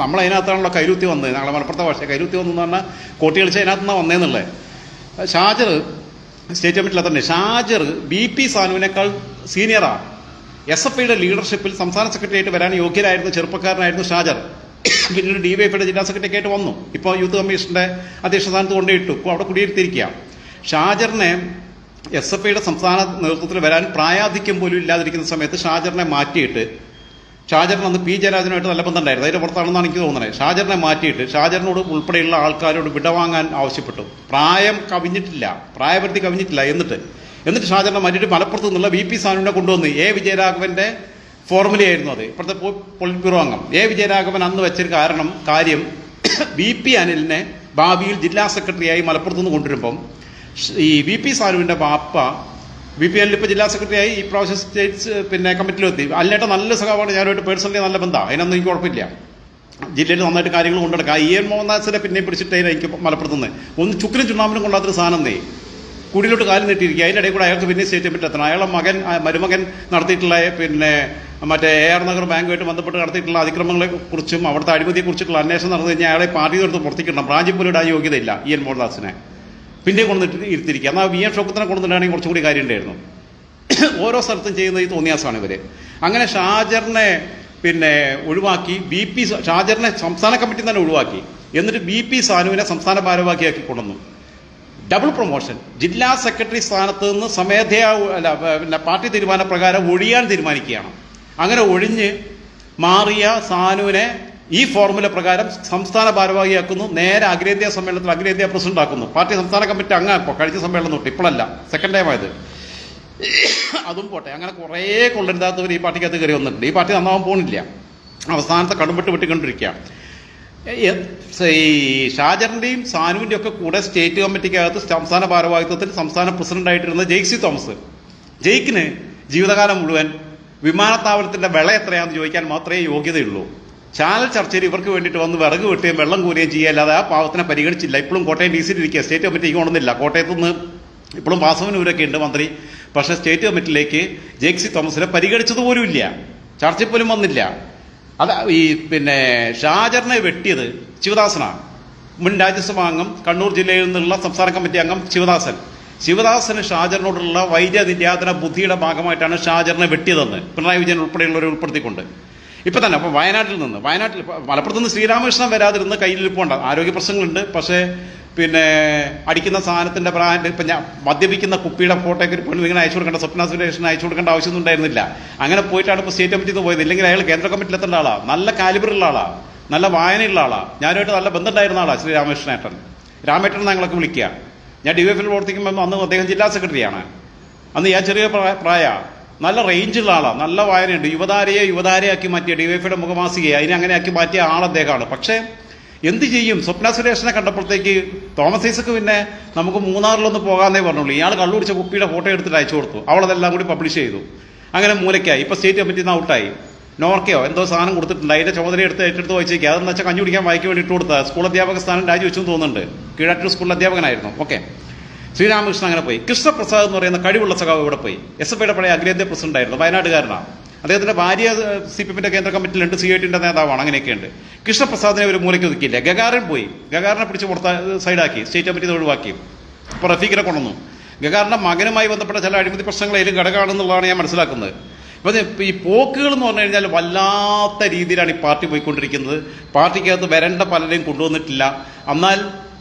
നമ്മളതിനകത്താണല്ലോ കൈരുത്തി വന്നത്. ഞങ്ങളെ മലപ്പുറത്തെ ഭാഷ കൈരുത്തി വന്നെന്ന് പറഞ്ഞാൽ കോട്ടി കളിച്ച് അതിനകത്തുനിന്നാണ് വന്നതെന്നുള്ളത്. ഷാജർ സ്റ്റേറ്റ് കമ്മിറ്റിയിലെ തന്നെ ഷാജർ BP സാനുവിനേക്കാൾ സീനിയറാണ്. SFIയുടെ ലീഡർഷിപ്പിൽ സംസ്ഥാന സെക്രട്ടറിയായിട്ട് വരാൻ യോഗ്യരായിരുന്ന ചെറുപ്പക്കാരനായിരുന്നു ഷാജർ. പിന്നീട് DYFIയുടെ ജില്ലാ സെക്രട്ടറി ആയിട്ട് വന്നു. ഇപ്പോൾ യൂത്ത് കമ്മീഷന്റെ അധ്യക്ഷ സ്ഥാനത്ത് കൊണ്ടുപോയിട്ടു. ഇപ്പോൾ അവിടെ കുടിയിരുത്തിയിരിക്കുക. ഷാജറിനെ SFIയുടെ സംസ്ഥാന നേതൃത്വത്തിൽ വരാൻ പ്രായാധിക്യം പോലും ഇല്ലാതിരിക്കുന്ന സമയത്ത് ഷാജറിനെ മാറ്റിയിട്ട്, ഷാജറിന് അന്ന് P ജയരാജനുമായിട്ട് നല്ല ബന്ധമുണ്ടായിരുന്നു, അതിന്റെ പുറത്താണെന്നാണ് എനിക്ക് തോന്നുന്നത്. ഷാജറിനെ മാറ്റിയിട്ട് ഷാജറിനോട് ഉൾപ്പെടെയുള്ള ആൾക്കാരോട് വിടവാങ്ങാൻ ആവശ്യപ്പെട്ടു. പ്രായപരിധി കവിഞ്ഞിട്ടില്ല. എന്നിട്ട് ഷാജറിനെ മാറ്റിയിട്ട് മലപ്പുറത്ത് നിന്നുള്ള VP സാനുവിനെ കൊണ്ടുവന്ന് വിജയരാഘവന്റെ ഫോർമുലയായിരുന്നു അത്. ഇപ്പോഴത്തെ പൊളിറ്റ് ബ്യൂറോ അംഗം വിജയരാഘവൻ അന്ന് വെച്ചൊരു കാര്യം VP അനിലിനെ ഭാവിയിൽ ജില്ലാ സെക്രട്ടറിയായി മലപ്പുറത്ത് നിന്ന് കൊണ്ടുവരുമ്പം ഈ VP സാനുവിന്റെ ബാപ്പ VP അനിൽ ഇപ്പോൾ ജില്ലാ സെക്രട്ടറിയായി ഈ പ്രാവശ്യം സ്റ്റേറ്റ് കമ്മിറ്റിയിലെത്തി. അല്ലേട്ട നല്ല സഖാവാണ്, ഞാനുമായിട്ട് പേഴ്സണലി നല്ല ബന്ധമാണ്, അതിനൊന്നും എനിക്ക് കുഴപ്പമില്ല. ജില്ലയിൽ നന്നായിട്ട് കാര്യങ്ങൾ കൊണ്ടെടുക്കാം. EN മോഹൻദാസിനെ പിന്നെയും പിടിച്ചിട്ട് എനിക്ക് മലപ്പുറത്തുനിന്ന് ഒന്ന് ചുക്കിനും ചുണ്ണാമ്പിനും കൊണ്ടാത്തൊരു സാധനം കുടിയിലോട്ട് കാലം നീട്ടിയിരിക്കുക. അതിൻ്റെ ഇടയിൽ കൂടെ അയാൾക്ക് പിന്നെ സ്റ്റേറ്റ് കമ്മിറ്റി എത്തണം. അയാളെ മരുമകൻ നടത്തിയിട്ടുള്ള മറ്റേ AR നഗർ ബാങ്കുമായിട്ട് ബന്ധപ്പെട്ട് നടത്തിയിട്ടുള്ള അതിക്രമങ്ങളെ കുറിച്ചും അവിടുത്തെ അഴിമതിയെക്കുറിച്ചിട്ടുള്ള അന്വേഷണം നടന്നു കഴിഞ്ഞാൽ അയാളെ പാർട്ടി എടുത്ത് പുറത്തേക്കിടണം. ബ്രാഞ്ചിൽ പോലും ഇടാൻ യോഗ്യതയില്ല EN മോഹൻദാസിനെ. പിന്നെ കൊണ്ടിട്ട് ഇരുത്തിരിക്കുക. എന്നാൽ VN ഷോക്കത്തിനെ കൊണ്ടുവന്നിട്ടാണെങ്കിൽ കുറച്ചുകൂടി കാര്യം ഉണ്ടായിരുന്നു. ഓരോ സ്ഥലത്തും ചെയ്യുന്നത് ഈ തോന്നിയാസാണ് ഇവര്. അങ്ങനെ ഷാജറിനെ ഒഴിവാക്കി ഷാജറിനെ സംസ്ഥാന കമ്മിറ്റി തന്നെ ഒഴിവാക്കി. എന്നിട്ട് BP സാനുവിനെ സംസ്ഥാന ഭാരവാഹിയാക്കി കൊണ്ടുവന്നു. Double promotion. ജില്ലാ സെക്രട്ടറി സ്ഥാനത്ത് നിന്ന് സ്വമേധയാ പാർട്ടി തീരുമാനപ്രകാരം ഒഴിയാൻ തീരുമാനിക്കുകയാണ്. അങ്ങനെ ഒഴിഞ്ഞ് മാറിയ സാനുവിനെ ഈ ഫോർമുല പ്രകാരം സംസ്ഥാന ഭാരവാഹിയാക്കുന്നു. നേരെ അഖിലേന്ത്യാ സമ്മേളനത്തിൽ അഖിലേന്ത്യാ പ്രസിഡന്റ് ആക്കുന്നു. പാർട്ടി സംസ്ഥാന കമ്മിറ്റി അംഗമാക്കുക. കഴിഞ്ഞ സമ്മേളനം തൊട്ട്, ഇപ്പോഴല്ല, സെക്കൻഡ് ടൈം ആയത്. അതും പോട്ടെ. അങ്ങനെ കുറേ കൊള്ളരുതാത്തവർ ഈ പാർട്ടിക്കകത്ത് കയറി വന്നിട്ടുണ്ട്. ഈ പാർട്ടി നന്നാവാൻ പോകുന്നില്ല. അവസാനത്തെ കടുംപെട്ട് വെട്ടിക്കൊണ്ടിരിക്കുക. ഈ ഷാജറിന്റെയും സാനുവിന്റെയും ഒക്കെ കൂടെ സ്റ്റേറ്റ് കമ്മിറ്റിക്കകത്ത് സംസ്ഥാന ഭാരവാഹിത്വത്തിൽ സംസ്ഥാന പ്രസിഡന്റായിട്ടിരുന്ന ജെയ്സി തോമസ്. ജെയ്ക്കിന് ജീവിതകാലം മുഴുവൻ വിമാനത്താവളത്തിന്റെ വില എത്രയാണെന്ന് ചോദിക്കാൻ മാത്രമേ യോഗ്യതയുള്ളൂ. ചാനൽ ചർച്ചയിൽ ഇവർക്ക് വേണ്ടിയിട്ട് വന്ന് വിറക് വെട്ടുകയും വെള്ളം കോരുകയും ചെയ്യാല്ലാതെ ആ പാവത്തിനെ പരിഗണിച്ചില്ല. ഇപ്പോഴും കോട്ടയം DC ഇരിക്കുക. സ്റ്റേറ്റ് കമ്മിറ്റിക്ക് കൊണ്ടുവന്നില്ല. കോട്ടയത്ത് നിന്ന് ഇപ്പോഴും വാസവനൂരൊക്കെ ഉണ്ട് മന്ത്രി. പക്ഷേ സ്റ്റേറ്റ് കമ്മിറ്റിയിലേക്ക് ജെയ്സി തോമസിനെ പരിഗണിച്ചതുപോലും ഇല്ല. ചർച്ചയിൽ പോലും വന്നില്ല. അത് ഈ ഷാജറിനെ വെട്ടിയത് ശിവദാസനാണ്. മുൻ രാജ്യസഭാ അംഗം, കണ്ണൂർ ജില്ലയിൽ നിന്നുള്ള സംസ്ഥാന കമ്മിറ്റി അംഗം ശിവദാസന് ഷാജറിനോടുള്ള വൈര്യനിര്യാതന ബുദ്ധിയുടെ ഭാഗമായിട്ടാണ് ഷാജറിനെ വെട്ടിയതെന്ന് പിണറായി വിജയൻ ഉൾപ്പെടെയുള്ളവരെ ഉൾപ്പെടുത്തിക്കൊണ്ട് ഇപ്പം തന്നെ. അപ്പോൾ വയനാട്ടിൽ മലപ്പുറത്ത് നിന്ന് ശ്രീരാമകൃഷ്ണൻ വരാതിരുന്ന് കയ്യിലിരിപ്പുണ്ട്. ആരോഗ്യ പ്രശ്നങ്ങളുണ്ട്. പക്ഷേ അടിക്കുന്ന സാധനത്തിന്റെ ബ്രാൻഡ് ഞാൻ മദ്യപിക്കുന്ന കുപ്പിയുടെ ഫോട്ടോയ്ക്ക് പെണ്ണിങ്ങനെ അയച്ചു കൊടുക്കേണ്ട, സ്വപ്ന സുരേഷിന് അയച്ചു കൊടുക്കേണ്ട ആവശ്യമൊന്നും ഉണ്ടായിരുന്നില്ല. അങ്ങനെ പോയിട്ടാണ് ഇപ്പോൾ സ്റ്റേറ്റ് കമ്മിറ്റിയിൽ നിന്ന് പോയത്. ഇല്ലെങ്കിൽ അയാൾ കേന്ദ്ര കമ്മിറ്റിയിൽ എത്തേണ്ട ആളാണ്. നല്ല കാലിബറുള്ള ആളാണ്, നല്ല വായനയുള്ള ആളാണ്. ഞാനുമായിട്ട് നല്ല ബന്ധമുണ്ടായിരുന്ന ആളാണ് ശ്രീ രാമേട്ടൻ ഞങ്ങളൊക്കെ വിളിക്കുക. ഞാൻ DYFിൽ പ്രവർത്തിക്കുമ്പോൾ അന്ന് അദ്ദേഹം ജില്ലാ സെക്രട്ടറിയാണ്. അന്ന് ഞാൻ ചെറിയ പ്രായ നല്ല റേഞ്ചുള്ള ആളാണ്, നല്ല വായനയുണ്ട്. യുവതാരയാക്കി മാറ്റിയ ഡിവൈഎഫ്ഐയുടെ മുഖമാസികയെ അതിനെ അങ്ങനെ ആക്കി മാറ്റിയ ആൾ അദ്ദേഹമാണ്. പക്ഷേ എന്ത് ചെയ്യും? സ്വപ്ന സുരേഷിനെ കണ്ടപ്പോഴത്തേക്ക് തോമസ് ഐസക്ക് പിന്നെ നമുക്ക് മൂന്നാറിലൊന്ന് പോകാമെന്നേ പറഞ്ഞുള്ളൂ. ഇയാൾ കള്ളുപിടിച്ച കുപ്പിയുടെ ഫോട്ടോ എടുത്തിട്ട് അയച്ചു കൊടുത്തു. അവളതെല്ലാം കൂടി പബ്ലിഷ് ചെയ്തു. അങ്ങനെ മൂലയ്ക്കായി. ഇപ്പോൾ സ്റ്റേറ്റ് കമ്മിറ്റിയിൽ നിന്ന് ഔട്ടായി. നോർക്കയോ എന്തോ സാധനം കൊടുത്തിട്ടുണ്ട്. അതിന്റെ ചുമതല ഏറ്റെടുത്ത് വായിച്ചേക്കുക. അതെന്ന് വെച്ചാൽ കഞ്ഞി കുടിക്കാൻ വായിക്ക് വേണ്ടി ഇട്ട് കൊടുത്ത സ്കൂൾ അധ്യാപക സ്ഥാനം രാജിവെച്ചെന്ന് തോന്നുന്നുണ്ട്. കീഴാറ്റൂർ സ്കൂളിൽ അധ്യാപകനായിരുന്നു. ഓക്കെ, ശ്രീരാമകൃഷ്ണൻ അങ്ങനെ പോയി. കൃഷ്ണപ്രസാദ് എന്ന് പറയുന്ന കഴിവുള്ള സഖാവ് ഇവിടെ പോയി. SFIയുടെ പഴയ അഖിലേന്ത്യാ പ്രസിഡന്റ് ആയിരുന്നു, വയനാട്ടുകാരനാണ്. അദ്ദേഹത്തിന്റെ ഭാര്യ CPMന്റെ കേന്ദ്ര കമ്മിറ്റിയിലുണ്ട്, CITന്റെ നേതാവാണ്. അങ്ങനെയൊക്കെയുണ്ട്. കൃഷ്ണപ്രസാദിനെ ഒരു മൂലയ്ക്ക് ഒതുക്കിയില്ല. ഗഗാറിൻ പോയി. ഗഗാറിനെ പിടിച്ച് പുറത്ത് സൈഡാക്കി, സ്റ്റേറ്റ് കമ്മിറ്റി ഒഴിവാക്കി. ഇപ്പോൾ റഫീഖിനെ കൊണ്ടുവന്നു. ഗഗാറിന്റെ മകനുമായി ബന്ധപ്പെട്ട ചില അഴിമതി പ്രശ്നങ്ങളേലും ഘടകമാണെന്നുള്ളതാണ് ഞാൻ മനസ്സിലാക്കുന്നത്. അപ്പോൾ ഈ പോക്കുകൾ എന്ന് പറഞ്ഞു കഴിഞ്ഞാൽ വല്ലാത്ത രീതിയിലാണ് ഈ പാർട്ടി പോയിക്കൊണ്ടിരിക്കുന്നത്. പാർട്ടിക്കകത്ത് വരേണ്ട പലരെയും കൊണ്ടുവന്നിട്ടില്ല. എന്നാൽ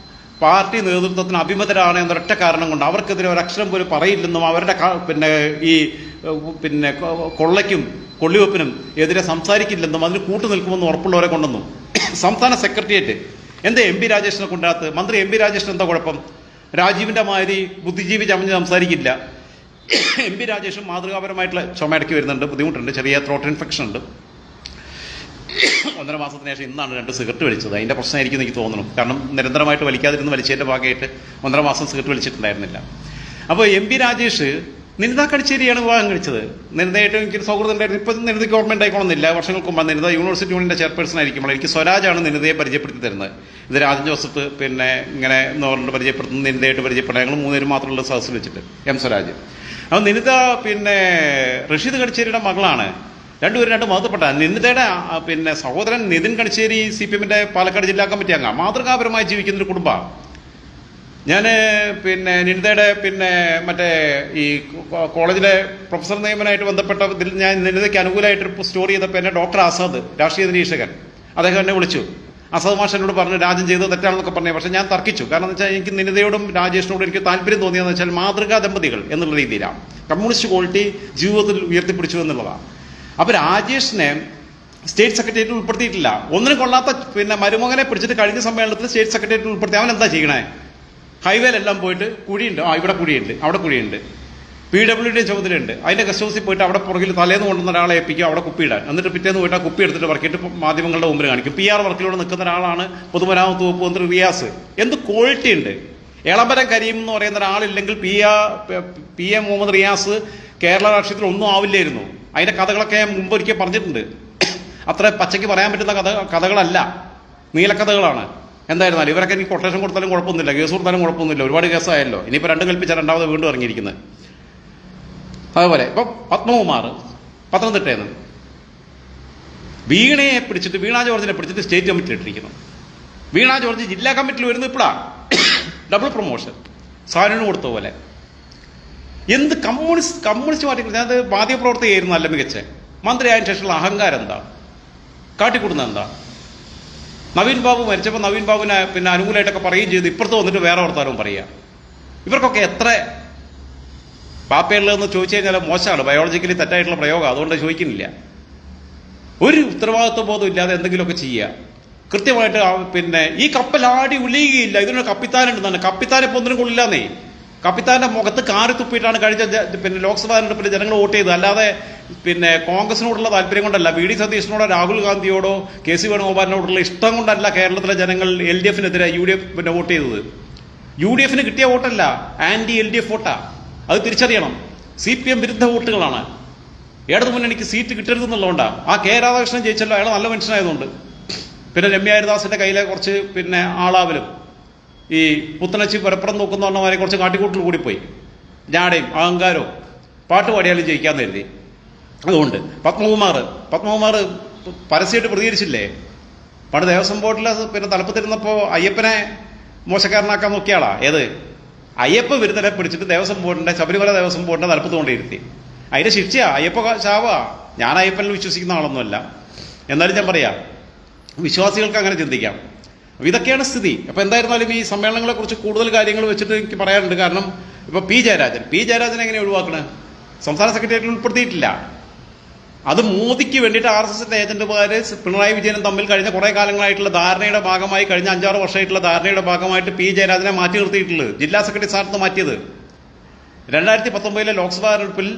പാർട്ടി നേതൃത്വത്തിന് അഭിമതരാണ് എന്നൊരൊറ്റ കാരണം കൊണ്ട് അവർക്കെതിരെ ഒരക്ഷരം പോലും പറയില്ലെന്നും അവരുടെ കൊള്ളയ്ക്കും കൊള്ളിവെപ്പിനും എതിരെ സംസാരിക്കില്ലെന്നും അതിന് കൂട്ടുനിൽക്കുമെന്നും ഉറപ്പുള്ളവരെ കൊണ്ടുവന്നു. സംസ്ഥാന സെക്രട്ടേറിയറ്റ് എന്താ MP രാജേഷിനെ കൊണ്ടുവരാത്തത്? മന്ത്രി MP രാജേഷിന് എന്താ കുഴപ്പം? രാജീവിന്റെ മാതിരി ബുദ്ധിജീവി ചമഞ്ഞ് സംസാരിക്കില്ല. MP രാജേഷും മാതൃകാപരമായിട്ടുള്ള ചുമയടക്കി വരുന്നുണ്ട്, ബുദ്ധിമുട്ടുണ്ട്, ചെറിയ ത്രോട്ട് ഇൻഫെക്ഷൻ ഉണ്ട്. 1.5 മാസത്തിന് ശേഷം ഇന്നാണ് 2 സിഗരറ്റ് വലിച്ചത്. അതിൻ്റെ പ്രശ്നമായിരിക്കും എനിക്ക് തോന്നുന്നു. കാരണം നിരന്തരമായിട്ട് വലിച്ചതിൻ്റെ ഭാഗമായിട്ട് 1.5 മാസം സിഗരറ്റ് വലിച്ചിട്ടുണ്ടായിരുന്നില്ല. അപ്പോൾ MP രാജേഷ് നിനിത കടിച്ചേരിയാണ് വിവാഹം കഴിച്ചത്. നിനിതയായിട്ട് എനിക്ക് സൗഹൃദം ഉണ്ടായിരുന്നു. ഇപ്പം നിനിത ഗവൺമെൻറ് ആയിക്കോണമെന്നില്ല. വർഷങ്ങൾക്ക് മുമ്പ് നിനിത യൂണിവേഴ്സിറ്റി യൂണിയൻ്റെ ചെയർപേഴ്സൺ ആയിരിക്കുമ്പോൾ എനിക്ക് സ്വരാജാണ് നിനിതയെ പരിചയപ്പെടുത്തി തരുന്നത്. ഇത് രാജൻ ജോസഫ് ഇങ്ങനെ എന്ന് പറഞ്ഞിട്ട് പരിചയപ്പെടുത്തുന്നു, നിനിതയായിട്ട് പരിചയപ്പെടുന്നത്. ഞങ്ങൾ 3 പേരും മാത്രമുള്ള സദസ്സിൽ വെച്ചിട്ട് M സ്വരാജ്. അപ്പോൾ നിനിത റഷീദ് കടിച്ചേരിയുടെ മകളാണ്. രണ്ടുപേരും 2 മഹത്വപ്പെട്ട. നിനിതയുടെ സഹോദരൻ നിതിൻ കണിശ്ശേരി CPMന്റെ പാലക്കാട് ജില്ലാ കമ്മിറ്റി അംഗം. മാതൃകാപരമായി ജീവിക്കുന്നൊരു കുടുംബമാണ്. ഞാൻ നിനിതയുടെ മറ്റേ ഈ കോളേജിലെ പ്രൊഫസർ നിയമനമായിട്ട് ബന്ധപ്പെട്ട ഇതിൽ ഞാൻ നിനിതയ്ക്ക് അനുകൂലമായിട്ട് സ്റ്റോറി ചെയ്തപ്പോൾ എന്നെ ഡോക്ടർ ആസാദ്, രാഷ്ട്രീയ നിരീക്ഷകൻ, അദ്ദേഹം എന്നെ വിളിച്ചു. ആസാദ് മാഷ് എന്നോട് പറഞ്ഞു രാജൻ ചെയ്തത് തെറ്റാണെന്നൊക്കെ പറഞ്ഞു. പക്ഷേ ഞാൻ തർക്കിച്ചു. കാരണം എന്ന് വെച്ചാൽ എനിക്ക് നിനിതയോടും രാജേഷിനോടും എനിക്ക് താല്പര്യം തോന്നിയതെന്ന് വെച്ചാൽ മാതൃകാ ദമ്പതികൾ എന്നുള്ള രീതിയിലാണ്. കമ്മ്യൂണിസ്റ്റ് ക്വാളിറ്റി ജീവിതത്തിൽ ഉയർത്തിപ്പിടിച്ചു എന്നുള്ളതാണ്. അപ്പോൾ രാജേഷിനെ സ്റ്റേറ്റ് സെക്രട്ടേറിയറ്റിൽ ഉൾപ്പെടുത്തിയിട്ടില്ല. ഒന്നിനും കൊള്ളാത്ത മരുമകനെ പിടിച്ചിട്ട് കഴിഞ്ഞ സമ്മേളനത്തിൽ സ്റ്റേറ്റ് സെക്രട്ടേറിയറ്റിൽ ഉൾപ്പെടുത്തി. അവൻ എന്താ ചെയ്യണേ? ഹൈവേയിലെല്ലാം പോയിട്ട് കുഴിയുണ്ട്, ഇവിടെ കുഴിയുണ്ട്, അവിടെ കുഴിയുണ്ട്, PWD ചുമതലയുണ്ട്. അതിൻ്റെ ഗസ്റ്റ് ഹൗസിൽ പോയിട്ട് അവിടെ പുറകിൽ തലേന്ന് കൊണ്ടുവന്ന ഒരാളെ ഏൽപ്പിക്കുക അവിടെ കുപ്പിയിടാൻ. എന്നിട്ട് പിറ്റേന്ന് പോയിട്ട് ആ കുപ്പി എടുത്തിട്ട് വർക്കിയിട്ട് മാധ്യമങ്ങളുടെ മുമ്പിൽ കാണിക്കും. PR വർക്കിലൂടെ നിൽക്കുന്ന ഒരാളാണ് പൊതുമരാമത്ത് വകുപ്പ് മന്ത്രി റിയാസ്. എന്ത് ക്വാളിറ്റി ഉണ്ട്! എളമ്പരം കരീം എന്ന് പറയുന്ന ഒരാളില്ലെങ്കിൽ PM മുഹമ്മദ് റിയാസ് കേരള രാഷ്ട്രീയത്തിൽ ഒന്നും ആവില്ലായിരുന്നു. അതിൻ്റെ കഥകളൊക്കെ ഞാൻ മുമ്പൊരിക്കൽ പറഞ്ഞിട്ടുണ്ട്. അത്ര പച്ചയ്ക്ക് പറയാൻ പറ്റുന്ന കഥകളല്ല, നീലക്കഥകളാണ്. എന്തായിരുന്നാലും ഇവരൊക്കെ എനിക്ക് കൊട്ടേഷൻ കൊടുത്താലും കുഴപ്പമൊന്നുമില്ല, കേസ് കൊടുത്താലും കുഴപ്പമൊന്നുമില്ല. ഒരുപാട് കേസായല്ലോ. ഇനിയിപ്പോൾ 2 കൽപ്പിച്ച 2ാമത് വീണ്ടും ഇറങ്ങിയിരിക്കുന്നത്. അതുപോലെ ഇപ്പം പത്മകുമാർ പത്തനംതിട്ടയിൽ നിന്ന് വീണ ജോർജിനെ പിടിച്ചിട്ട് സ്റ്റേറ്റ് കമ്മിറ്റി ഇട്ടിരിക്കുന്നു. വീണ ജോർജ് ജില്ലാ കമ്മിറ്റിയിൽ വരുന്നത് ഇപ്പോഴാണ്. ഡബിൾ പ്രൊമോഷൻ സാധനം കൊടുത്ത പോലെ. എന്ത് കമ്മ്യൂണിസ്റ്റ് പാർട്ടി അത് മാധ്യമപ്രവർത്തകയായിരുന്നു നല്ല മികച്ച. മന്ത്രി ആയതിനു ശേഷമുള്ള അഹങ്കാരം എന്താ? കാട്ടിക്കൂടുന്നത് എന്താ? നവീൻ ബാബു മരിച്ചപ്പോൾ നവീൻ ബാബുവിനെ അനുകൂലമായിട്ടൊക്കെ പറയുകയും ചെയ്തു. ഇപ്പുറത്ത് വന്നിട്ട് വേറെ വർത്താനവും പറയുക. ഇവർക്കൊക്കെ എത്ര പാപ്പയുള്ളതെന്ന് ചോദിച്ചു കഴിഞ്ഞാൽ മോശമാണ്, ബയോളജിക്കലി തെറ്റായിട്ടുള്ള പ്രയോഗം. അതുകൊണ്ട് ചോദിക്കുന്നില്ല. ഒരു ഉത്തരവാദിത്വ ബോധം ഇല്ലാതെ എന്തെങ്കിലുമൊക്കെ ചെയ്യുക. കൃത്യമായിട്ട് ഈ കപ്പൽ ആടി ഉലയുകയില്ല. ഇതിനൊരു കപ്പിത്താനുണ്ടെന്നാണ്. കപ്പിത്താനെ ഇപ്പോൾ ഒന്നിനും കൊള്ളില്ലാന്നേ. കപ്പിത്താന്റെ മുഖത്ത് കാറി തുപ്പിയിട്ടാണ് കഴിഞ്ഞ ലോക്സഭാ തെരഞ്ഞെടുപ്പിൽ ജനങ്ങൾ വോട്ട് ചെയ്തത്. അല്ലാതെ കോൺഗ്രസിനോടുള്ള താല്പര്യം കൊണ്ടല്ല, VD സതീശനോടോ രാഹുൽ ഗാന്ധിയോടോ KC വേണുഗോപാലിനോടുള്ള ഇഷ്ടം കൊണ്ടല്ല കേരളത്തിലെ ജനങ്ങൾ LDFനെതിരെ UDF വോട്ട് ചെയ്തത്. UDFന് കിട്ടിയ വോട്ടല്ല, ആന്റി LDF വോട്ടാ. അത് തിരിച്ചറിയണം. CPM വിരുദ്ധ വോട്ടുകളാണ്. ഇടതു മുന്നണിക്ക് സീറ്റ് കിട്ടരുതെന്നുള്ളതുകൊണ്ടാണ്. ആ K രാധാകൃഷ്ണൻ ജയിച്ചല്ലോ, അയാൾ നല്ല മനുഷ്യനായതുകൊണ്ട്. രമ്യ ഹരിദാസിന്റെ കയ്യിലെ കുറച്ച് ആളാവലും ഈ പുത്തനച്ചി പരപ്പുറം നോക്കുന്നവരെ കുറച്ച് കാട്ടിക്കൂട്ടിൽ കൂടിപ്പോയി. ജാടയും അഹങ്കാരവും പാട്ട് പാടിയാലും ജയിക്കാമെന്ന് കരുതി. അതുകൊണ്ട് പത്മകുമാർ പരസ്യമായിട്ട് പ്രതികരിച്ചില്ലേ? പണ്ട് ദേവസ്വം ബോർഡിൽ തലപ്പത്തിരുന്നപ്പോൾ അയ്യപ്പനെ മോശക്കാരനാക്കാൻ നോക്കിയാളാ. ഏത് അയ്യപ്പ വിരുദ്ധരെ പിടിച്ചിട്ട് ശബരിമല ദേവസ്വം ബോർഡിന്റെ തലപ്പത്ത് കൊണ്ടിരുത്തി. അതിന്റെ ശിക്ഷയാ അയ്യപ്പ ശാവാ. ഞാൻ അയ്യപ്പനിൽ വിശ്വസിക്കുന്ന ആളൊന്നുമല്ല. എന്നാലും ഞാൻ പറയാം, വിശ്വാസികൾക്ക് അങ്ങനെ ചിന്തിക്കാം. ഇതൊക്കെയാണ് സ്ഥിതി. അപ്പോൾ എന്തായിരുന്നാലും ഈ സമ്മേളനങ്ങളെക്കുറിച്ച് കൂടുതൽ കാര്യങ്ങൾ വെച്ചിട്ട് എനിക്ക് പറയാനുണ്ട്. കാരണം ഇപ്പോൾ പി ജയരാജൻ എങ്ങനെ ഒഴിവാക്കണേ? സംസ്ഥാന സെക്രട്ടേറിയറ്റിൽ ഉൾപ്പെടുത്തിയിട്ടില്ല. അത് മോദിക്ക് വേണ്ടിയിട്ട് RSSന്റെ ഏജന്റുമാർ പിണറായി വിജയനും തമ്മിൽ കഴിഞ്ഞ കുറേ കാലങ്ങളായിട്ടുള്ള ധാരണയുടെ ഭാഗമായി, കഴിഞ്ഞ 5-6 വർഷമായിട്ടുള്ള ധാരണയുടെ ഭാഗമായിട്ട് പി ജയരാജനെ മാറ്റി നിർത്തിയിട്ടുള്ളത്. ജില്ലാ സെക്രട്ടറി സ്ഥാനത്ത് മാറ്റിയത് 2019 ലോക്സഭാ തെരഞ്ഞെടുപ്പിൽ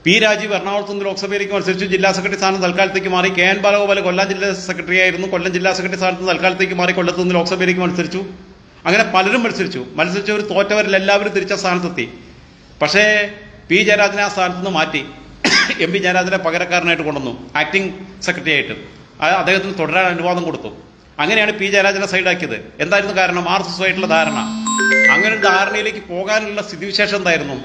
പി രാജീവ് എറണാകുളത്ത് നിന്ന് ലോക്സഭയിലേക്ക് മത്സരിച്ചു, ജില്ലാ സെക്രട്ടറി സ്ഥാനം തൽക്കാലത്തേക്ക് മാറി. കെ എൻ ബാലഗോപാൽ കൊല്ലം ജില്ലാ സെക്രട്ടറി ആയിരുന്നു, കൊല്ലം ജില്ലാ സെക്രട്ടറി സ്ഥാനത്ത് തൽക്കാലത്തേക്ക് മാറി കൊല്ലത്ത് നിന്ന് ലോക്സഭയിലേക്ക് മത്സരിച്ചു. അങ്ങനെ പലരും മത്സരിച്ചവർ തോറ്റവരിൽ എല്ലാവരും തിരിച്ച സ്ഥാനത്തെത്തി. പക്ഷേ പി ജയരാജനെ ആ സ്ഥാനത്ത് നിന്ന് മാറ്റി എം പി ജയരാജനെ പകരക്കാരനായിട്ട് കൊണ്ടുവന്നു, ആക്ടിംഗ് സെക്രട്ടറി ആയിട്ട്. അദ്ദേഹത്തിന് തുടരാൻ അനുവാദം കൊടുത്തു. അങ്ങനെയാണ് പി ജയരാജനെ സൈഡാക്കിയത്. എന്തായിരുന്നു കാരണം? RSS ആയിട്ടുള്ള ധാരണ. അങ്ങനെ ധാരണയിലേക്ക് പോകാനുള്ള സ്ഥിതിവിശേഷം എന്തായിരുന്നു?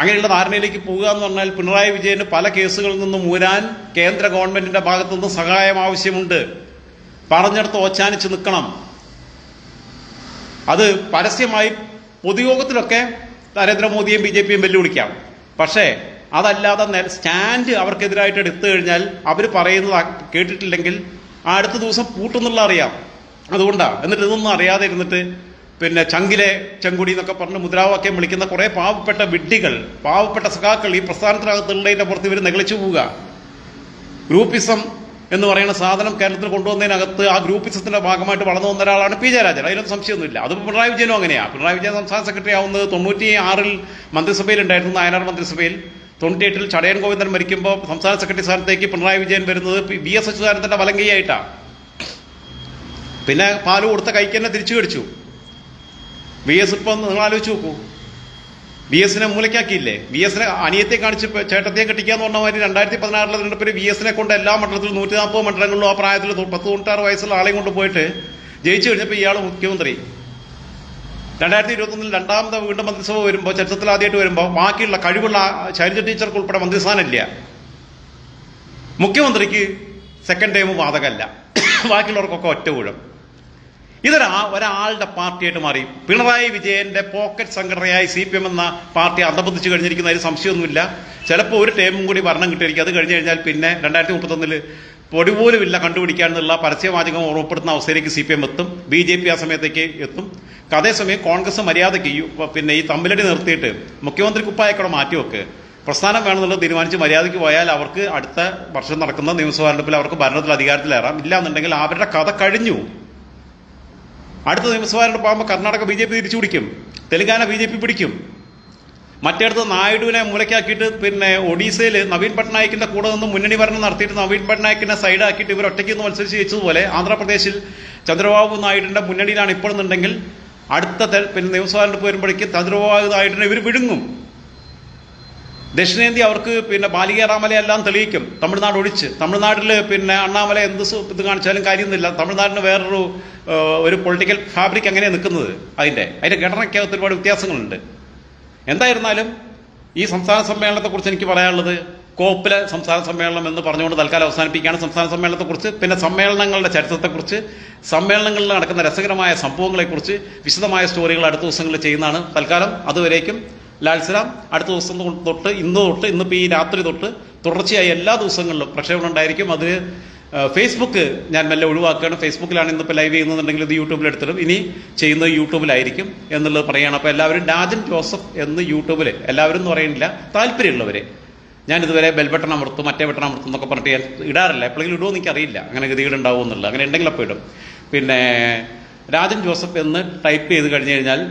അങ്ങനെയുള്ള ധാരണയിലേക്ക് പോകുക എന്ന് പറഞ്ഞാൽ പിണറായി വിജയന് പല കേസുകളിൽ നിന്നും ഊരാൻ കേന്ദ്ര ഗവൺമെന്റിന്റെ ഭാഗത്തുനിന്ന് സഹായം ആവശ്യമുണ്ട്. പറഞ്ഞെടുത്ത് ഓച്ചാനിച്ച് നിൽക്കണം. അത് പരസ്യമായി പൊതുയോഗത്തിലൊക്കെ നരേന്ദ്രമോദിയും BJPയും വെല്ലുവിളിക്കാം. പക്ഷേ അതല്ലാതെ സ്റ്റാൻഡ് അവർക്കെതിരായിട്ട് എടുത്തു കഴിഞ്ഞാൽ അവർ പറയുന്നത് കേട്ടിട്ടില്ലെങ്കിൽ അടുത്ത ദിവസം പൂട്ടുന്നുള്ള അറിയാം. അതുകൊണ്ടാണ്. എന്നിട്ട് ഇതൊന്നും അറിയാതെ ഇരുന്നിട്ട് പിന്നെ ചങ്കിലെ ചെങ്കുടി എന്നൊക്കെ പറഞ്ഞ് മുദ്രാവാക്യം വിളിക്കുന്ന കുറേ പാവപ്പെട്ട വിഡ്ഢികൾ, പാവപ്പെട്ട സഖാക്കൾ ഈ പ്രസ്ഥാനത്തിനകത്തുള്ളതിന്റെ പുറത്ത് ഇവർ നെകളിച്ചു പോവുക. ഗ്രൂപ്പിസം എന്ന് പറയുന്ന സാധനം കേരളത്തിൽ കൊണ്ടുവന്നതിനകത്ത് ആ ഗ്രൂപ്പിസത്തിന്റെ ഭാഗമായിട്ട് വളർന്നു വന്ന ഒരാളാണ് പി ജയരാജൻ. അതിലൊന്നും സംശയമൊന്നുമില്ല. അത് പിണറായി വിജയനും അങ്ങനെയാണ്. പിണറായി വിജയൻ സംസ്ഥാന സെക്രട്ടറി ആവുന്നത് 96 മന്ത്രിസഭയിൽ ഉണ്ടായിരുന്നു, നായനാർ മന്ത്രിസഭയിൽ. 98 ചടയൻ ഗോവിന്ദൻ മരിക്കുമ്പോൾ സംസ്ഥാന സെക്രട്ടറി സ്ഥാനത്തേക്ക് പിണറായി വിജയൻ വരുന്നത് VS അച്യുതാനന്ദന്റെ വലങ്കയായിട്ടാണ്. പിന്നെ പാല് കൊടുത്ത കൈക്ക് തന്നെ തിരിച്ചു കടിച്ചു. VS ഇപ്പം നിങ്ങൾ ആലോചിച്ച് നോക്കൂ. VSനെ മൂലയ്ക്കാക്കിയില്ലേ? VSനെ അനിയത്തെ കാണിച്ച് ചേട്ടത്തെ കെട്ടിക്കാന്ന് പറഞ്ഞ മാതിരി 2016 തെരഞ്ഞെടുപ്പിൽ VSനെ കൊണ്ട് എല്ലാ മണ്ഡലത്തിലും 140 മണ്ഡലങ്ങളിലും ആ പ്രായത്തിൽ 96 വയസ്സുള്ള ആളെയും കൊണ്ട് പോയിട്ട് ജയിച്ചു കഴിഞ്ഞപ്പോൾ ഇയാൾ മുഖ്യമന്ത്രി. 2021 രണ്ടാമത്തെ വീണ്ടും മന്ത്രിസഭ വരുമ്പോൾ, ചരിത്രത്തിൽ ആദ്യമായിട്ട് വരുമ്പോൾ ബാക്കിയുള്ള കഴിവുള്ള ശൈലജ ടീച്ചർക്ക് ഉൾപ്പെടെ മന്ത്രിസ്ഥാനമില്ല. മുഖ്യമന്ത്രിക്ക് സെക്കൻഡ് ടൈം ബാധകമല്ല, ബാക്കിയുള്ളവർക്കൊക്കെ ഒറ്റ ഊഴം. ഒരാളുടെ പാർട്ടിയായിട്ട് മാറി. പിണറായി വിജയന്റെ പോക്കറ്റ് സംഘടനയായി CPM എന്ന പാർട്ടി അന്തർബന്ധിച്ചു കഴിഞ്ഞിരിക്കുന്നതിൽ സംശയമൊന്നുമില്ല. ചിലപ്പോൾ ഒരു ടൈമും കൂടി ഭരണം കിട്ടിയിരിക്കും. അത് കഴിഞ്ഞ് കഴിഞ്ഞാൽ പിന്നെ 2031 പൊടി പോലുമില്ല കണ്ടുപിടിക്കാനുള്ള പരസ്യവാചകം ഓർമ്മപ്പെടുത്തുന്ന അവസ്ഥയിലേക്ക് CPM എത്തും. BJP ആ സമയത്തേക്ക് എത്തും. അതേസമയം കോൺഗ്രസ് മര്യാദയ്ക്ക് പിന്നെ ഈ തമ്മിലടി നിർത്തിയിട്ട് മുഖ്യമന്ത്രി കുപ്പായക്കൂടെ മാറ്റിവെക്ക്, പ്രസ്ഥാനം വേണമെന്നുള്ളത് തീരുമാനിച്ച് മര്യാദയ്ക്ക് പോയാൽ അവർക്ക് അടുത്ത വർഷം നടക്കുന്ന നിയമസഭാ തെരഞ്ഞെടുപ്പിൽ അവർക്ക് ഭരണത്തിൽ അധികാരത്തിലേറാം. ഇല്ലാന്നുണ്ടെങ്കിൽ അവരുടെ കഥ കഴിഞ്ഞു. അടുത്ത നിയമസഭാ തെരഞ്ഞെടുപ്പാകുമ്പോൾ കർണാടക BJP തിരിച്ചു പിടിക്കും, തെലങ്കാന BJP പിടിക്കും. മറ്റേടത്ത് നായിഡുവിനെ മൂലയ്ക്കാക്കിയിട്ട് പിന്നെ ഒഡീസയിൽ നവീൻ പട്നായിക്കിന്റെ കൂടെ നിന്ന് മുന്നണി ഭരണം നടത്തിയിട്ട് നവീൻ പട്നായിക്കിനെ സൈഡാക്കിയിട്ട് ഇവർ ഒറ്റയ്ക്ക് നിന്ന് മത്സരിച്ച് ജയിച്ചതുപോലെ ആന്ധ്രാപ്രദേശിൽ ചന്ദ്രബാബു നായിഡുവിന്റെ മുന്നണിയിലാണ് ഇപ്പോഴെന്നുണ്ടെങ്കിൽ അടുത്ത പിന്നെ നിയമസഭാ തെരഞ്ഞെടുപ്പ് വരുമ്പോഴേക്ക് ചന്ദ്രബാബു നായിഡുവിനെ ഇവർ വിഴുങ്ങും. ദക്ഷിണേന്ത്യ അവർക്ക് പിന്നെ ബാലിക റാമലയെല്ലാം തെളിയിക്കും, തമിഴ്നാട് ഒഴിച്ച്. തമിഴ്നാട്ടിൽ പിന്നെ അണ്ണാമല എന്ത് ഇത് കാണിച്ചാലും കാര്യമൊന്നുമില്ല. തമിഴ്നാടിന് വേറൊരു ഒരു പൊളിറ്റിക്കൽ ഫാബ്രിക് എങ്ങനെയാണ് നിൽക്കുന്നത്, അതിൻ്റെ ഘടനയ്ക്കകത്ത് ഒരുപാട് വ്യത്യാസങ്ങളുണ്ട്. എന്തായിരുന്നാലും ഈ സംസ്ഥാന സമ്മേളനത്തെക്കുറിച്ച് എനിക്ക് പറയാനുള്ളത്, കോപ്പിലെ സംസ്ഥാന സമ്മേളനം എന്ന് പറഞ്ഞുകൊണ്ട് തൽക്കാലം അവസാനിപ്പിക്കുകയാണ്. സംസ്ഥാന സമ്മേളനത്തെക്കുറിച്ച്, പിന്നെ സമ്മേളനങ്ങളുടെ ചരിത്രത്തെക്കുറിച്ച്, സമ്മേളനങ്ങളിൽ നടക്കുന്ന രസകരമായ സംഭവങ്ങളെക്കുറിച്ച് വിശദമായ സ്റ്റോറികൾ അടുത്ത ദിവസങ്ങളിൽ ചെയ്യുന്നതാണ്. തൽക്കാലം അതുവരേക്കും ലാൽസലാം. അടുത്ത ദിവസം തൊട്ട് ഇന്നിപ്പോൾ ഈ രാത്രി തൊട്ട് തുടർച്ചയായി എല്ലാ ദിവസങ്ങളിലും പ്രക്ഷേപണം ഉണ്ടായിരിക്കും. അത് ഫേസ്ബുക്ക് ഞാൻ മെല്ലെ ഒഴിവാക്കുകയാണ്. ഫേസ്ബുക്കിലാണ് ഇന്നിപ്പോൾ ലൈവ് ചെയ്യുന്നുണ്ടെങ്കിൽ ഇത് യൂട്യൂബിൽ എടുത്തിടും. ഇനി ചെയ്യുന്നത് യൂട്യൂബിലായിരിക്കും എന്നുള്ളത് പറയുകയാണ്. അപ്പോൾ എല്ലാവരും രാജൻ ജോസഫ് എന്ന് യൂട്യൂബിൽ, എല്ലാവരും എന്ന് പറയുന്നില്ല, താല്പര്യമുള്ളവർ. ഞാൻ ഇതുവരെ ബെൽ ബട്ടൺ അമർത്തും, മറ്റേ ബട്ടൺ അമർത്തും എന്നൊക്കെ പറഞ്ഞിട്ട് ഞാൻ ഇടാറില്ല. എപ്പോഴെങ്കിലും ഇടുമോ എനിക്ക് അറിയില്ല, അങ്ങനെ ഗതികേടുണ്ടാവും എന്നുള്ളത്. അങ്ങനെ ഉണ്ടെങ്കിൽ അപ്പോൾ ഇടും. പിന്നെ രാജൻ ജോസഫ് എന്ന് ടൈപ്പ് ചെയ്ത് കഴിഞ്ഞ് കഴിഞ്ഞാൽ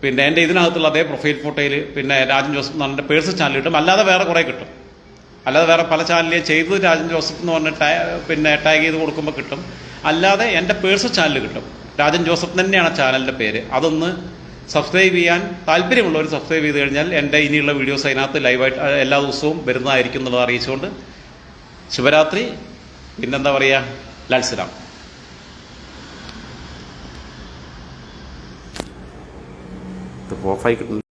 പിന്നെ എൻ്റെ ഇതിനകത്തുള്ള അതേ പ്രൊഫൈൽ ഫോട്ടോയിൽ പിന്നെ രാജൻ ജോസഫ് എന്ന് പറഞ്ഞിട്ട് പേഴ്സണൽ ചാനൽ കിട്ടും. അല്ലാതെ വേറെ കുറേ കിട്ടും. അല്ലാതെ വേറെ പല ചാനലിൽ ചെയ്തത് രാജൻ ജോസഫ് എന്ന് പറഞ്ഞ് പിന്നെ ടാഗ് ചെയ്ത് കൊടുക്കുമ്പോൾ കിട്ടും. അല്ലാതെ എൻ്റെ പേഴ്സണൽ ചാനൽ കിട്ടും. രാജൻ ജോസഫ് തന്നെയാണ് ചാനലിൻ്റെ പേര്. അതൊന്ന് സബ്സ്ക്രൈബ് ചെയ്യാൻ താല്പര്യമുള്ളവർ സബ്സ്ക്രൈബ് ചെയ്ത് കഴിഞ്ഞാൽ എൻ്റെ ഇനിയുള്ള വീഡിയോസ് അതിനകത്ത് ലൈവായിട്ട് എല്ലാ ദിവസവും വരുന്നതായിരിക്കും എന്നുള്ളത് അറിയിച്ചുകൊണ്ട് ശുഭരാത്രി. പിന്നെന്താ പറയുക, ലാൽസലാം. ഓഫായി കിട്ടുന്നു.